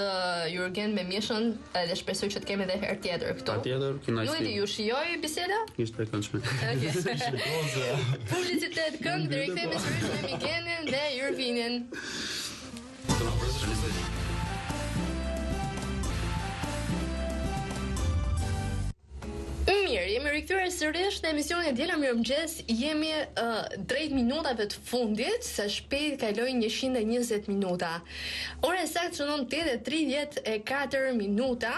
Jurgen me Mishën dhe shpresoj që të kemi edhe herë tjetër këtu. Patjetër, kënaqësi. Ju shijoi biseda? Ishte këndshme. Publicitet këngë dhe rikthehemi sërish me Migenin dhe Jurvinin. Mirë, jemi rikthyer sërish në emisionin e Diela Mirëmëngjes. Jemi drejt minutave të fundit, sa shpejt kalojnë 120 minuta. Ora saktë shënon 8:34 minuta.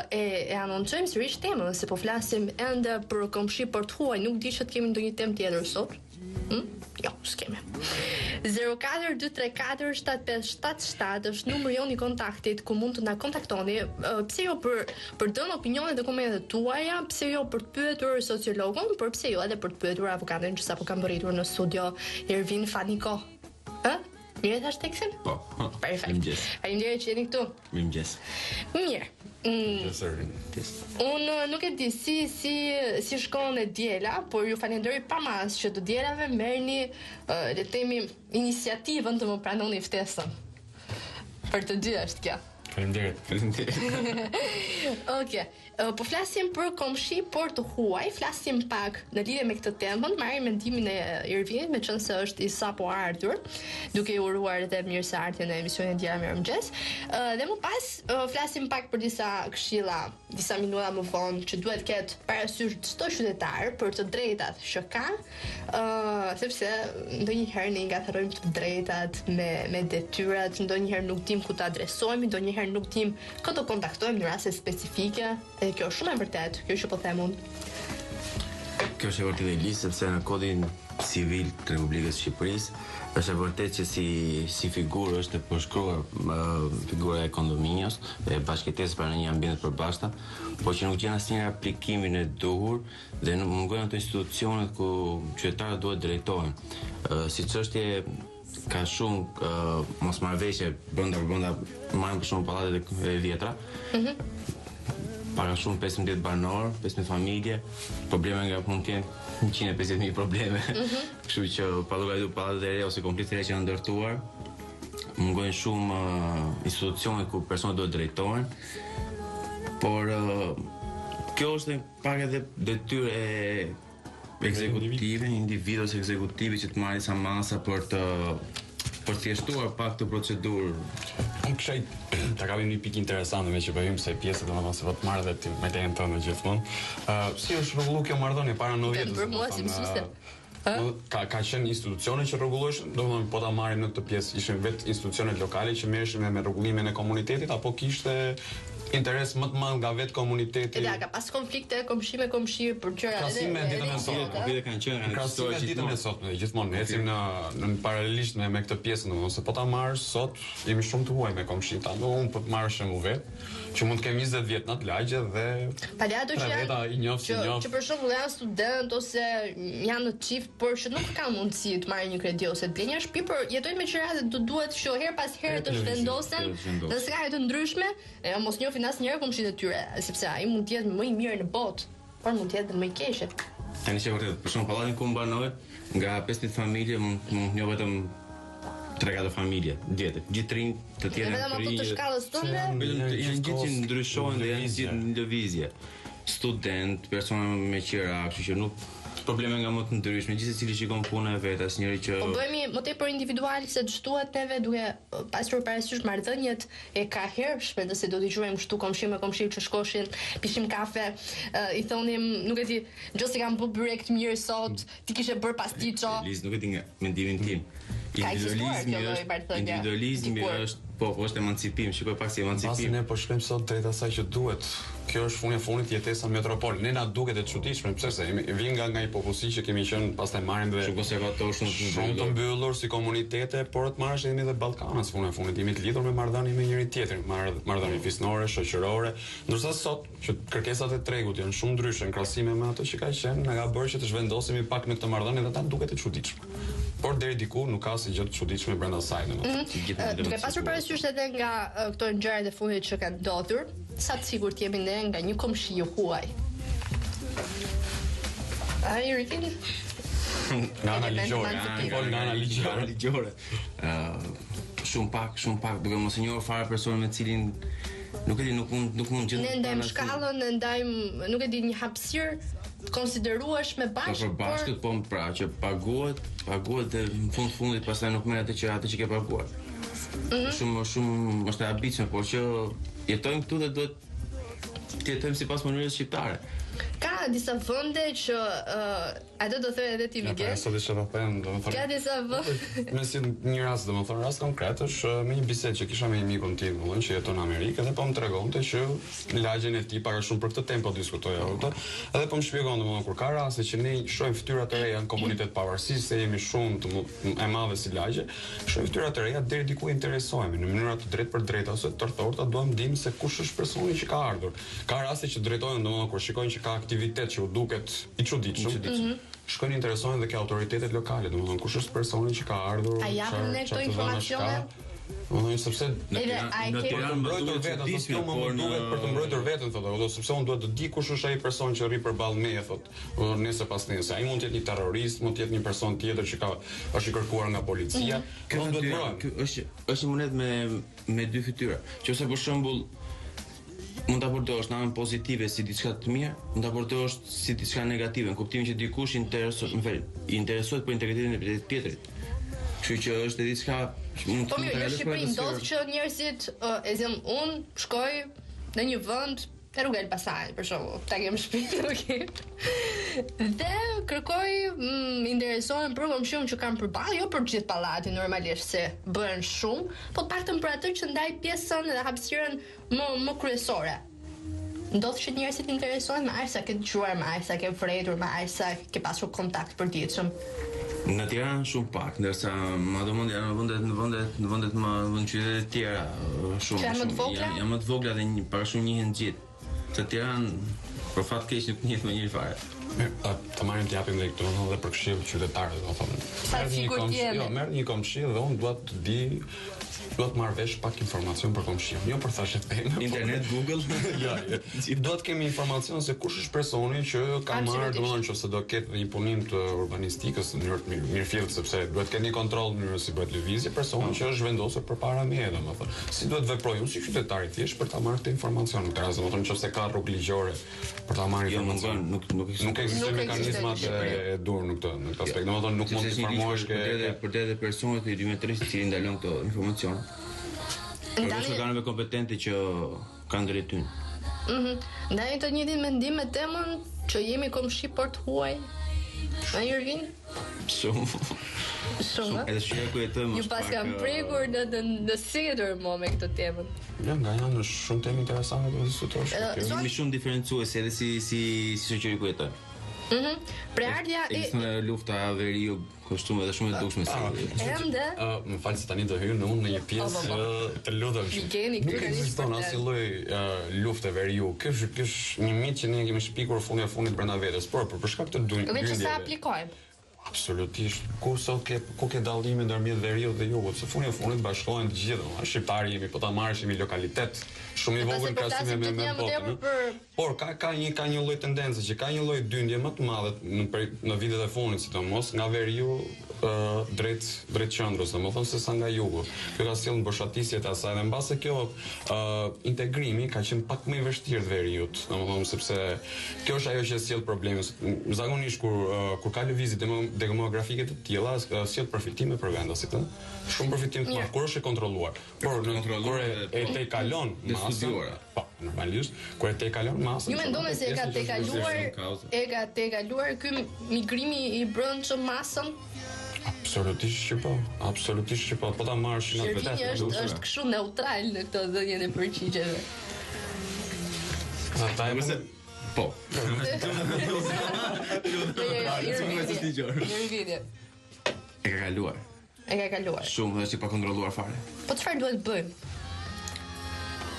E anoncojmë sërish temën, se po flasim ende për komshi për të huaj, nuk di që të kemi ndonjë temë tjetër sot. Jo, s'kemi. 0423475777 është numri jon i kontaktit ku mund të na kontaktoni. Pse jo për dhënë opinione dhe komentet tuaja, pse jo për të pyetur sociologun, por pse jo edhe për të pyetur avokatin që sapo kam mbërritur në studio, Ervin Faniko. Mirë thash teksin? Po. Perfekt. Faleminderit që jeni këtu. Mirëmëngjes. Mirë. Unë nuk e di si shkon e diela, por ju falenderoj pa mas që të dielave merrni le të themi iniciativën të më pranoni ftesën. Për të dy është kjo. Faleminderit. Okej. Po flasim për komshi, por të huaj, flasim pak në lidhje me këtë temë, marrim mendimin e Irvinit, meqense është i sapo ardhur, duke i uruar edhe mirëseardhjen në emisionin Djera Mirëmëngjes. Dhe më pas flasim pak për disa këshilla, disa minuta më vonë që duhet ketë parasysh çdo qytetar për të drejtat që ka, sepse ndonjëherë ne ngatërrojmë të drejtat me detyrat, ndonjëherë nuk dim ku të adresohemi, ndonjëherë nuk dim këtë kontaktojmë në raste specifike, dhe kjo është shumë e vërtet, kjo që po them unë. Kjo është e vërtet e lisë, sepse në kodin civil të Republikës Shqipërisë është e vërtet që si figurë është e përshkruar figura e kondominios e bashkëtesës para në një ambient të përbashkëta, por që nuk gjen asnjë aplikimin e duhur dhe nuk mungojnë ato institucionet ku qytetarët duhet drejtohen. Si çështje ka shumë mosmarrëveshje brenda marrin për shumë pallatet e vjetra. Para shumë 15 banor, 15 familje, probleme nga mund të jenë 150.000 probleme. Kështu që pa llogaritur pallatet e reja ose komplet e reja që janë ndërtuar, mungojnë shumë institucione ku personat duhet drejtohen. Por kjo është pak edhe detyrë e ekzekutive, individës ekzekutivi që të marrë disa masa për thjeshtuar pak të procedurë. Unë këshaj ta kapim një pikë interesante me që bëjmë se pjesët domethënë se vetë marrë dhe ti me të jenë tënë gjithmonë. Si është rregullu kjo marrëdhënie para 90-s? Për mua si mësuese. Ka qenë institucione që rregulloheshin, domethënë po ta marrin në këtë pjesë, ishin vetë institucionet lokale që merreshin me rregullimin e komunitetit apo kishte interes më të madh nga vetë komuniteti? Edhe ka pas konflikte komshi me komshi për gjëra edhe ditën e sotme. Konflikte kanë qenë krahasim me ditën e sotme, gjithmonë ecim në paralelisht me këtë pjesë, domethënë se po ta marrësh sot jemi shumë të huaj me komshit. Unë po të marr shembull vetë, që mund të kem 20 vjet në atë lagje dhe paleato që janë që për shembull janë student ose janë në çift, por që nuk kanë mundësi të marrin një kredi ose të blejnë një shtëpi, por jetojnë me qira dhe duhet që her pas here të zhvendosen në skaje të ndryshme, mos njohin asnjëherë komshit e tyre, sepse ai mund të jetë më i mirë në botë, por mund të jetë më i keq. Tani që vërtet, për shembull pallatin ku mbanohet, nga 15 familje mund njoh vetëm 3-4 familje, gjithë rinj të tjerë në të të shkallës tënde, janë gjithë që ndryshojnë dhe janë gjithë në lëvizje. Student, persona me qira, kështu që nuk probleme nga më të ndryshme, gjithë secili shikon punën e vet, asnjëri që po bëhemi më tepër individual se ç'duhet neve duke pasur parasysh marrëdhëniet e kahershme, nëse do t'i quajmë kështu komshi me komshi që shkoshin, pishim kafe, i thonim, nuk e di, nëse kam bërë byrek të mirë sot, ti kishe bërë pastiço. Liz, nuk e di nga mendimin tim. Individualizmi është është emancipim, shikoj pak si emancipim. Pasi ne po shkojmë sot drejt asaj që duhet. Kjo është funi fundit jetesa metropol. Ne na duket e çuditshme, pse se vjen nga një popullsi që kemi qenë pastaj marrim dhe shumë konservator, shumë të mbyllur si komunitete, por të marrësh jemi edhe Ballkanas funi fundit, jemi të lidhur me marrëdhënie me njëri tjetrin, marrëdhënie fisnore, shoqërore, ndërsa sot që kërkesat e tregut janë shumë ndryshe në krahasim me ato që ka qenë, na ka bërë që të zhvendosemi pak në këtë marrëdhënie dhe ata duket e çuditshme. Por deri diku nuk ka asgjë të çuditshme brenda saj domethënë. Duke pasur parasysh edhe nga këto ngjarjet e fundit që kanë ndodhur, sa të sigurt jemi ne nga një komshi huaj. Ai Irvin? Nga ana ligjore. Shumë pak, duke mos e njohur fare personin me cilin nuk e di, nuk mund gjë. Ne ndajmë shkallën, ne ndajmë, nuk e di, një hapësirë të konsiderueshme bashkë, bashkët, po pra që paguhet dhe në fundit pastaj nuk merr atë që ke paguar. Shumë është e habitshme, por që jetojmë këtu dhe duhet të jetojmë sipas mënyrës shqiptare. Ka disa vende që ato do thënë edhe ti video. Ja, sot isha pa domethënë. Ka disa vende. Me si një rast domethënë, rast konkret është me një bisedë që kisha me një mikun tim, domethënë që jeton në Amerikë dhe po më tregonte që lagjen e tij para shumë për këtë tempo diskutoja ato. Edhe po më shpjegon domethënë kur ka raste që ne shohim fytyra të reja në komunitet pavarësisht se jemi shumë e madhe si lagje, shohim fytyra të reja deri diku interesohemi në mënyra të drejtë për drejtë ose të rrethorta duam dim se kush është personi që ka ardhur. Ka raste që drejtojnë domethënë kur shikojnë që ka aktivitet që u duket i çuditshëm. Shkojnë interesohen dhe ke autoritetet lokale, domethënë kush është personi që ka ardhur. A japin ne këto informacione? Domethënë sepse në Tiranë mbrojtur veten, thotë kjo më duhet për të mbrojtur veten, thotë, sepse unë duhet të di kush është ai person që rri përballë meje, thotë, nesër pas nesër. Ai mund të jetë një terrorist, mund të jetë një person tjetër që është i kërkuar nga policia. Kjo është një monedë me dy fytyra. Qëse për shembull mund ta përdorosh në anën pozitive si diçka të mirë, mund ta përdorosh si diçka negative, në kuptimin që dikush interesohet për integritetin e tjetrit. Kështu që është diçka mund të mirë, në Shqipëri ndodh që njerëzit unë shkoj në një vend te rruga Elbasanit, për shembull, ta kem shtëpinë, okay. Dhe kërkoj, interesohen për komshiun që kam përballë, jo për gjithë pallatin normalisht se bëhen shumë, po paktën për atë që ndaj pjesën dhe hapësirën më kryesore. Ndodh që njerëzit interesohen me aq sa ke dëgjuar, me aq sa ke vretur, me aq sa ke pasur kontakt përditshëm. Në Tiranë shumë pak, ndërsa madhomund janë në vendet më qytete të tjera shumë. Janë më të vogla? Janë më të vogla dhe para shumë njihen gjithë. Të Tiranë për fat keq nuk njihet më njëri fare. Të marrim të japim dhe këtu edhe për këshill qytetarëve, domethënë. Sa figur ti je? Jo, merr një komshi dhe unë dua të di, dua të marr vesh pak informacion për komshin. Jo për thashë pemë. Internet, Google. Ja, dua të kemi informacion se kush është personi që ka marrë, domethënë nëse do ketë një punim të urbanistikës në mënyrë mirëfillt, sepse duhet të ketë një kontroll në mënyrë si bëhet lëvizje personi që është vendosur përpara meje, domethënë. Si duhet veprojë si qytetari thjesht për ta marrë këtë informacion. Në këtë rast, domethënë nëse ka rrugë ligjore për ta marrë informacion. Nuk ekzistojnë mekanizmat e dur në këtë aspekt. Domethënë nuk mund të informohesh për të personat e 2-3 që ndalon këto informacione. Për organeve kompetente që kanë drejtën. Ndaj të njëjtin mendim me temën që jemi komshi port huaj. A Irvin? Shumë. Edhe shija ku jetojmë. Ju pas kam prekur në setër mo me këtë temën. Ja, nga janë shumë temë interesante të diskutosh. Jemi shumë diferencuese edhe si shoqëri ku jetojmë. Preardhja e lufta veriu kostume edhe shumë e dukshme si. Ende? Më fal se tani do hyj në një pjesë të lutem. Nuk ekziston asnjë lloj lufte veriu. Ky është një mit që ne kemi shpikur fundit brenda vetes, por për shkak të dyndjeve. Vetë sa aplikojmë. Absolutisht. Ku ke dallime ndërmjet veriut dhe jugut? Se fundit bashkohen të gjithë. Shqiptarë jemi, po ta marrësh një lokalitet shumë i vogël krahasim me botën. Por ka një lloj tendence që ka një lloj dyndje më të madhe në vitet e fundit, sidomos nga veriu drejt qendrës, domethënë se sa nga jugu. Kjo ka sjellë mboshatisje të asaj dhe mbase kjo integrimi ka qenë pak më i vështirë të veriut, domethënë sepse kjo është ajo që sjell problemin. Zakonisht kur ka lëvizje demografike të tilla, sjell përfitime për vendasit, shumë përfitim të madh kur është e kontrolluar. Por kur e tejkalon masën, po normalisht kur e tejkalon masën. Ju mendoni se e ka tejkaluar ky migrimi i brendshëm masën? Absolutisht që po ta marrësh nga vetë. Është kështu neutral në këtë dhënien e përgjigjeve. Ata e mëse po. E ka kaluar. Shumë dhe është i pa kontrolluar fare. Po çfarë duhet bëjmë?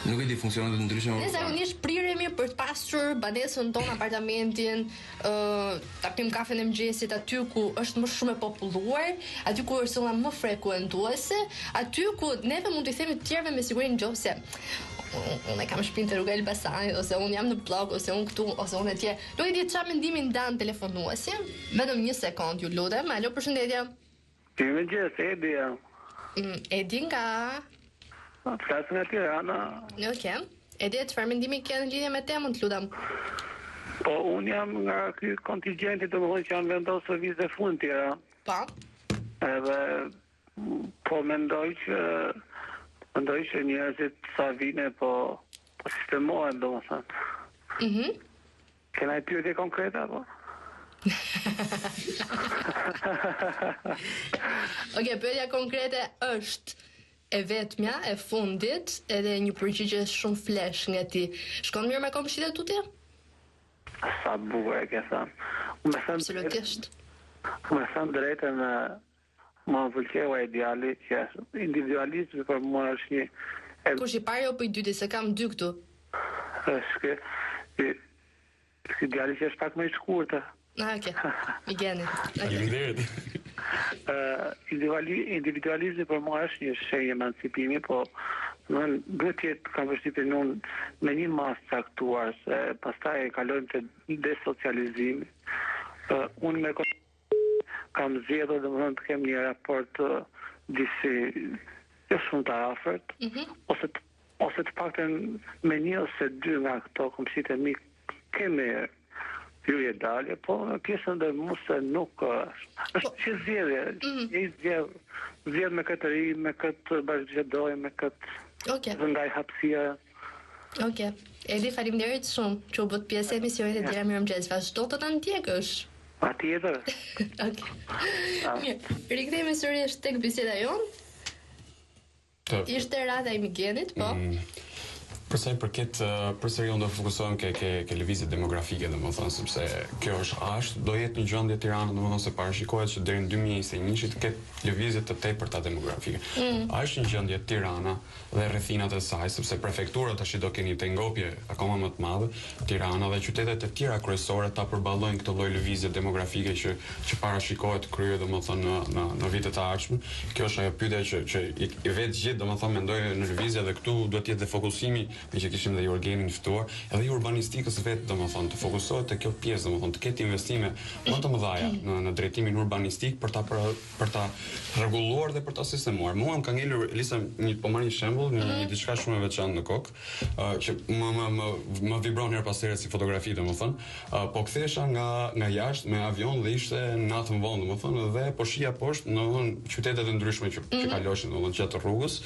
Nuk e di, funksionon të ndryshme. Ne zakonisht priremi për të pasur banesën tonë, apartamentin, ta pim kafen e mëngjesit aty ku është më shumë e populluar, aty ku është zona më frekuentuese, aty ku neve mund t'i themi të tjerëve me siguri nëse unë kam shtëpinë te rruga Elbasanit, ose unë jam në blog, ose unë këtu, ose unë atje. Nuk e di çfarë mendimi ndan telefonuesi. Vetëm një sekond, ju lutem. Alo, përshëndetje. Mirëmëngjes, Edi. Edi nga Flasë nga Tirana. Okej. Edi, çfarë mendimi ke në lidhje me temën, të lutem? Po, unë jam nga ky kontingjenti, domethënë që janë vendosur vizë fund tjera. Po. Edhe po mendoj që njerëzit sa vine po sistemohen, domethënë. Kena e pyetje konkrete apo? Okej, pyetja konkrete është e vetmja, e fundit, edhe një përgjigje shumë flesh nga ti. Shkon mirë me komshitë tutje? Sa bukur e ke thënë. Absolutisht. Me thënë drejtën, më pëlqeu ideali që individualizmi për mua është një... Kush i pari apo i dyti, se kam dy këtu? Është ideali që është pak më i shkurtë. Okej. I gjeni. Individualizmi për mua është një shenjë emancipimi, po duhet të jetë kam përshtypjen unë me një masë caktuar, se pastaj e kalojmë te desocializimi. Unë kam zgjedhur domethënë të kem një raport disi jo shumë të afërt, ose ose të paktën me një ose dy nga këto komshit e mi kemi hyrje dalje, po në pjesën dhe muse nuk është që zjedhje, zjedh me këtë ri, me këtë bashkëgjedoj, me këtë vëndaj hapësia. Oke. Edi, faleminderit shumë që u bët pjesë e emisionit e Dira Mirëmëngjes. Vazhdo të ta ndjekësh. Patjetër. Oke. Mirë, rikthehemi sërish tek biseda jonë. Ishte rada e Migenit, po? Përsa i përket, përsëri unë do fokusohem ke lëvizje demografike, domethënë, sepse kjo është do jetë një gjendje Tirana, domethënë se parashikohet që deri në 2021 të ketë lëvizje të tepërta demografike. Është një gjendje Tirana dhe rrethinat e saj, sepse prefektura tash do keni të ngopje akoma më të madhe, Tirana dhe qytetet e tjera kryesore ta përballojnë këtë lloj lëvizje demografike që parashikohet kryer domethënë në vitet e ardhshme. Kjo është ajo pyetje që i vetë gjithë domethënë mendojnë në lëvizje dhe këtu duhet të jetë fokusimi me që kishim dhe Jorgenin ftuar, edhe i urbanistikës vetë, domethënë, të fokusohet te kjo pjesë, domethënë, të ketë investime më të mëdha në drejtimin urbanistik për ta rregulluar dhe për ta sistemuar. Mua më ka ngelur Elisa po marr një shembull, një diçka shumë e veçantë në kokë, që më vibron her pas here si fotografi, domethënë, po kthehesha nga jashtë me avion dhe ishte natën vonë, domethënë, dhe po shija poshtë në qytetet e ndryshme që kaloshin, domethënë, gjatë rrugës,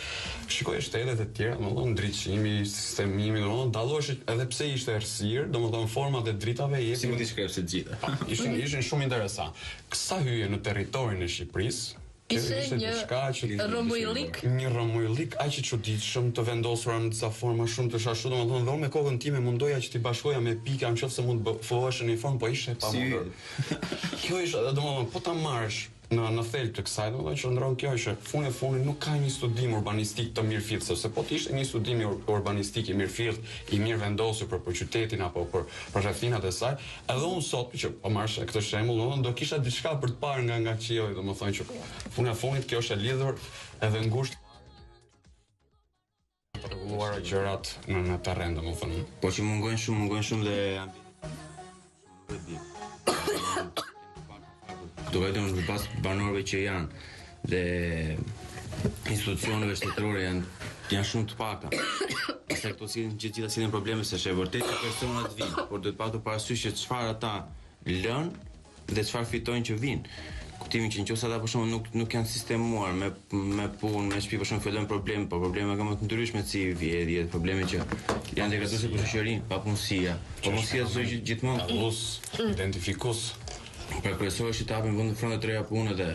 shikoj shtetet e tjera, domethënë, ndriçimi, sistemimi, domethënë dallosh edhe pse ishte errësirë, domethënë format e dritave jepin. Si mund të shkruaj se gjitha. Ishin shumë interesant. Sa hyje në territorin e Shqipërisë, ishte një rrëmujllik aq i çuditshëm të vendosur në disa forma shumë të shashtu, domethënë dhe unë me kokën time mundoja që t'i bashkoja me pika nëse mund të fohesh në një formë, po ishte pamundur. Kjo ishte, domethënë, po ta marrësh në thelb të kësaj, domethënë që ndron kjo që funi nuk ka një studim urbanistik të mirëfillt, sepse po të ishte një studim urbanistik i mirëfillt, i mirë vendosur për qytetin apo për rrethinat e saj, edhe unë sot që po marrësh këtë shembull, domethënë do kisha diçka për të parë nga qielli, domethënë që funit kjo është e lidhur edhe ngushtë për rregulluar gjërat në terren, domethënë. Po që mungojnë shumë dhe do vetëm në pas banorëve që janë dhe institucioneve shtetërore janë shumë të pakta. Se këto gjitha sillen probleme se është e vërtetë që personat vinë, por duhet patur parasysh që çfarë ata lënë dhe çfarë fitojnë që vinë. Kuptimin që nëse ata për shembull nuk janë sistemuar me punë, me shtëpi, për shembull fillojnë probleme më të ndryshme si vjedhje, probleme që janë degraduese për shoqërinë, papunësia është gjithmonë identifikus. Për kryesorë që të hapin vende fronte të reja pune dhe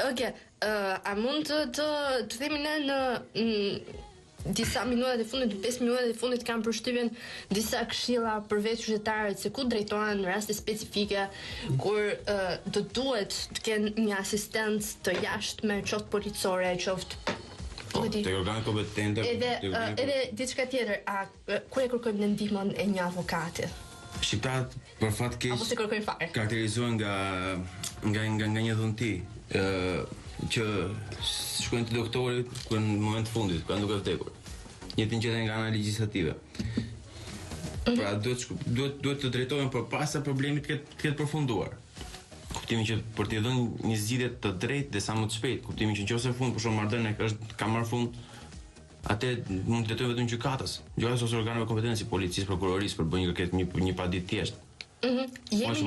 Oke, a mund të themi ne në disa minutat e fundit, 5 minutat e fundit kam përshtypjen disa këshilla përveç qytetarët se ku drejtohen në raste specifike kur do duhet të kenë një asistencë të jashtme, qoftë policore, qoftë te organet kompetente. Edhe diçka tjetër, kur e kërkojmë në ndihmën e një avokati? Shqiptarët për fat keq karakterizohen nga një dhunti që shkojnë te doktori në moment fundit, kanë duke vdekur. Njëtin që nga ana legjislative. Pra duhet të drejtohen përpara problemit të ketë përfunduar. Kuptimin që për t'i dhënë një zgjidhje të drejtë dhe sa më të shpejt, kuptimin që nëse fund për shkak marrëdhënie ka marrë fund, atë mund të jetojë vetëm gjykatës ose organeve kompetente si policisë, prokurorisë për bërë një kërkesë një paditë thjesht. Jemi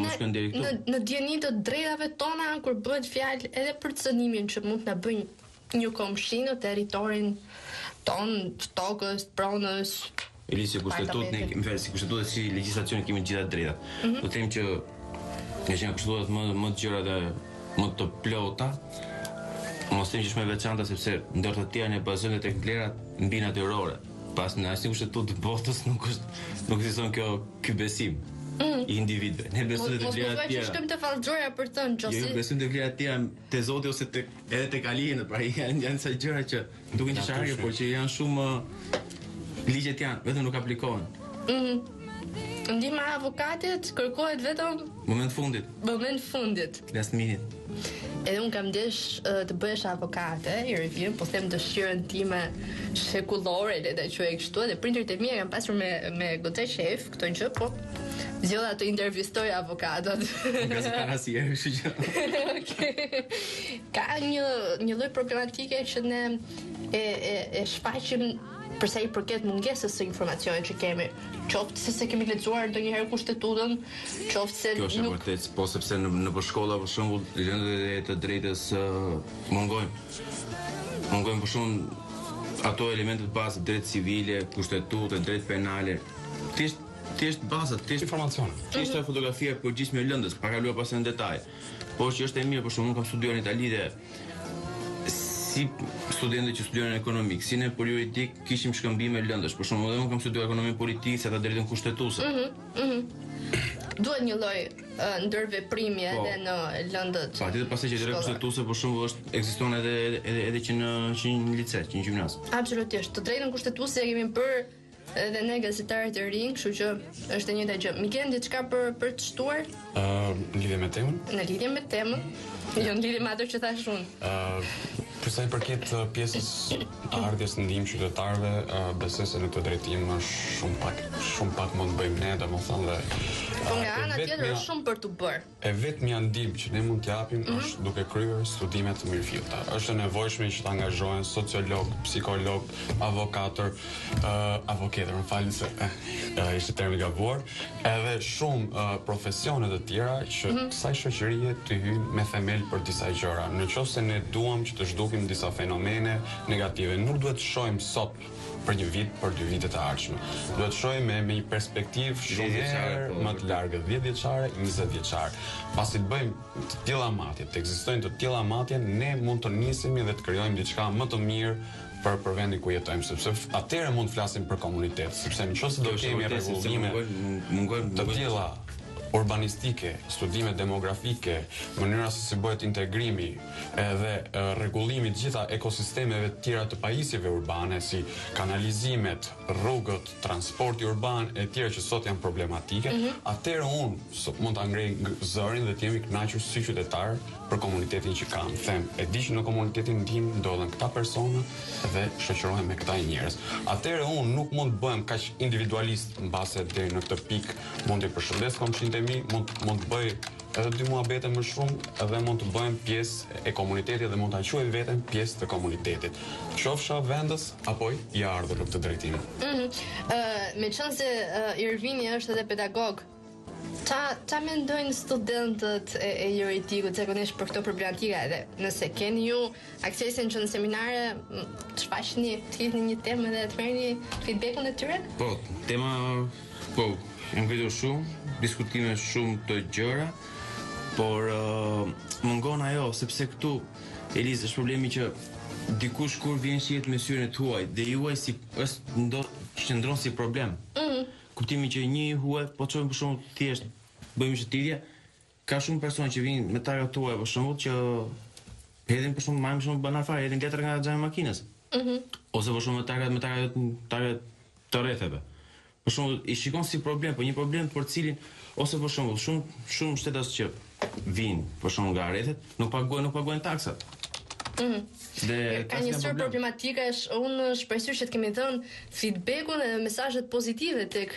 në dieni të drejtave tona kur bëhet fjalë edhe për cënimin që mund të na bëjnë një komshi në territorin ton, të tokës, pronës. Si kushtetues si legjislacioni kemi të gjitha drejtat. Do të them që janë kushtetues më të gjëra dhe më të plota. Mos them që është më veçanta sepse ndër të tjerë ne bazojmë tek vlerat mbi natyrore. Pas në asnjë kushtetut të botës nuk ekziston ky besim i individëve. Ne besojmë te vlerat e tjera. Mos shkojmë të fallxhoja për të nëse jo besojmë te vlerat e tjera te Zoti ose edhe tek alienët, pra janë sa gjëra që duken të sharje, por që janë shumë ligjet janë, vetëm nuk aplikohen. Ndihma e avokatit kërkohet vetëm moment fundit. Last minute. Edhe unë kam desh të bëhesh avokate, i revim, po them dëshirën time shekullore, le ta quaj kështu, dhe prindërit e mi kanë pasur me goxha shef këtë gjë, po zgjodha të intervistoj avokatët. Nga se kanë asnjëherë, kështu që. Ka një lloj problematike që ne e shfaqim përsa i përket mungesës së informacionit që kemi, qoftë se kemi lexuar ndonjëherë kushtetutën, qoftë se kjo është nuk vërtet, po sepse në shkolla për shembull lëndët e të drejtës mungojnë. Mungojnë për shembull ato elementet bazë, drejtë civile, kushtetutë, drejtë penale. Thjesht bazat, thjesht informacion. Thjesht fotografia e përgjithshme e lëndës, pa kaluar pas në detaj. Por që është e mirë, për shembull, unë kam studiuar në Itali dhe si studentët që studiojnë ekonomik, si në juridik kishim shkëmbime lëndësh. Për shembull, unë kam studiuar ekonomi politikë, se ata drejtën kushtetuese. Duhet një lloj ndërveprimi edhe në lëndët. Patjetër pastaj që drejtë kushtetuese për shembull ekziston edhe që në lice, që në gjimnaz. Absolutisht. Të drejtën kushtetuese e kemi bërë edhe ne gazetarët e rinj, kështu që është e njëjta gjë. Miken diçka për të shtuar? Në lidhje me temën? Në lidhje me temën. Jo në lidhje me ato që thash unë. Për sa i përket pjesës të ardhjes në ndihmë qytetarëve, besoj se në këtë drejtim është shumë pak mund të bëjmë ne, domethënë dhe po nga ana tjetër është shumë për të bërë. E vetmja ndihmë që ne mund t'japim është duke kryer studime të mirëfillta. Është e nevojshme që të angazhohen sociolog, psikolog, avokator, avokatër, më falni se ishte termi i gabuar, edhe shumë profesione të tjera që kësaj shoqërie të hyjnë me themel për disa gjëra. Nëse ne duam që të zhdukim disa fenomene negative, nuk duhet të shohim sot për një vit, për 2 vite të ardhshme. Duhet të shohim me një perspektivë shumë më të largët, 10 vjeçare, 20 vjeçare. Pasi të bëjmë të tilla matje, të ekzistojnë të tilla matje, ne mund të nisemi dhe të krijojmë diçka më të mirë për vendin ku jetojmë, sepse atëherë mund të flasim për komunitet, sepse nëse do kemi rregullime të tilla urbanistike, studime demografike, mënyra se si bëhet integrimi, edhe rregullimi të gjitha ekosistemeve të tjera të pajisjeve urbane, si kanalizimet, rrugët, transporti urban e tjera që sot janë problematike, atëherë unë mund ta ngrej zërin dhe të jemi kënaqur si qytetar për komunitetin që kam. Them, e di që në komunitetin tim ndodhen këta persona dhe shoqërohem me këta njerëz. Atëherë unë nuk mund të bëhem kaq individualist mbase deri në këtë pikë, mund të përshëndes komshinët e mi, mund të bëj edhe 2 muhabete më shumë edhe mund të bëhem pjesë e komunitetit dhe mund ta quaj veten pjesë të komunitetit. Qofsha vendës apo i ardhur në këtë drejtim. Meqense Irvini është edhe pedagog, ta mendojnë studentët e juridikut zakonisht për këto problematika, edhe nëse keni ju aksesin që në seminare të shfaqni, të lidhni një temë dhe të merrni feedbackun e tyre? Po, tema, po, jam gjetur shumë, diskutime shumë të gjëra, por mungon ajo, sepse këtu, Eliz, është problemi që dikush kur vjen shihet me syrin e tuaj, dhe juaj si është qëndron si problem. Kuptimi që një huaj, po çojmë për shembull thjesht bëjmë shëtitje, ka shumë persona që vinë me targat tuaja për shembull që hedhin për shembull, marrin për shembull banal fare, hedhin letër nga xhami i makinës. Ose për shembull targat të rrethave. Për shembull i shikon si problem, po një problem për cilin ose për shembull shumë shtetas që vinë për shembull nga rrethet, nuk paguajnë taksat. Ka një sër problematikash, unë shpresoj që të kemi dhënë feedbackun dhe mesazhet pozitive tek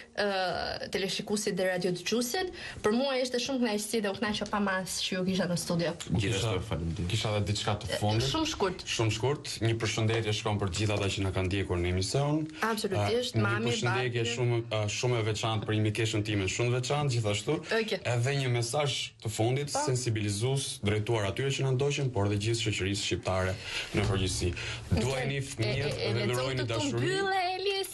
teleshikuesit dhe radiodëgjuesit. Për mua ishte shumë kënaqësi dhe u kënaqa pa mas që ju kisha në studio. Gjithashtu faleminderit. Kisha edhe diçka të fundit. Shumë shkurt. Një përshëndetje shkon për të gjithë ata që na kanë ndjekur në emision. Absolutisht, mami, babi. Një përshëndetje shumë e veçantë për imikeshën time, shumë veçantë gjithashtu. Edhe një mesazh të fundit sensibilizues drejtuar atyre që na ndoqën, por dhe gjithë shoqërisë shqiptare në përgjithësi. Duajini fëmijët dhe lërojini dashurinë,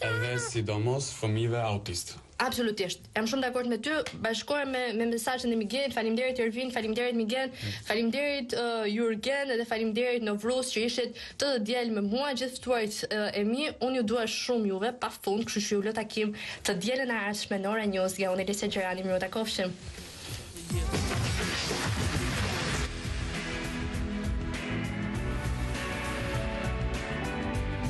edhe sidomos fëmijëve autistë. Absolutisht. Jam shumë dakord me ty. Bashkohem me mesazhin e Miguel. Faleminderit Ervin, faleminderit Miguel, faleminderit Jurgen dhe faleminderit Novruz që ishit të diel me mua, gjithë ftuarit e mi. Unë ju dua shumë juve pafund, kështu që ju lë takim të dielën e ardhshme në orën 1 nga unë Elisa Gjerani, më takofshim.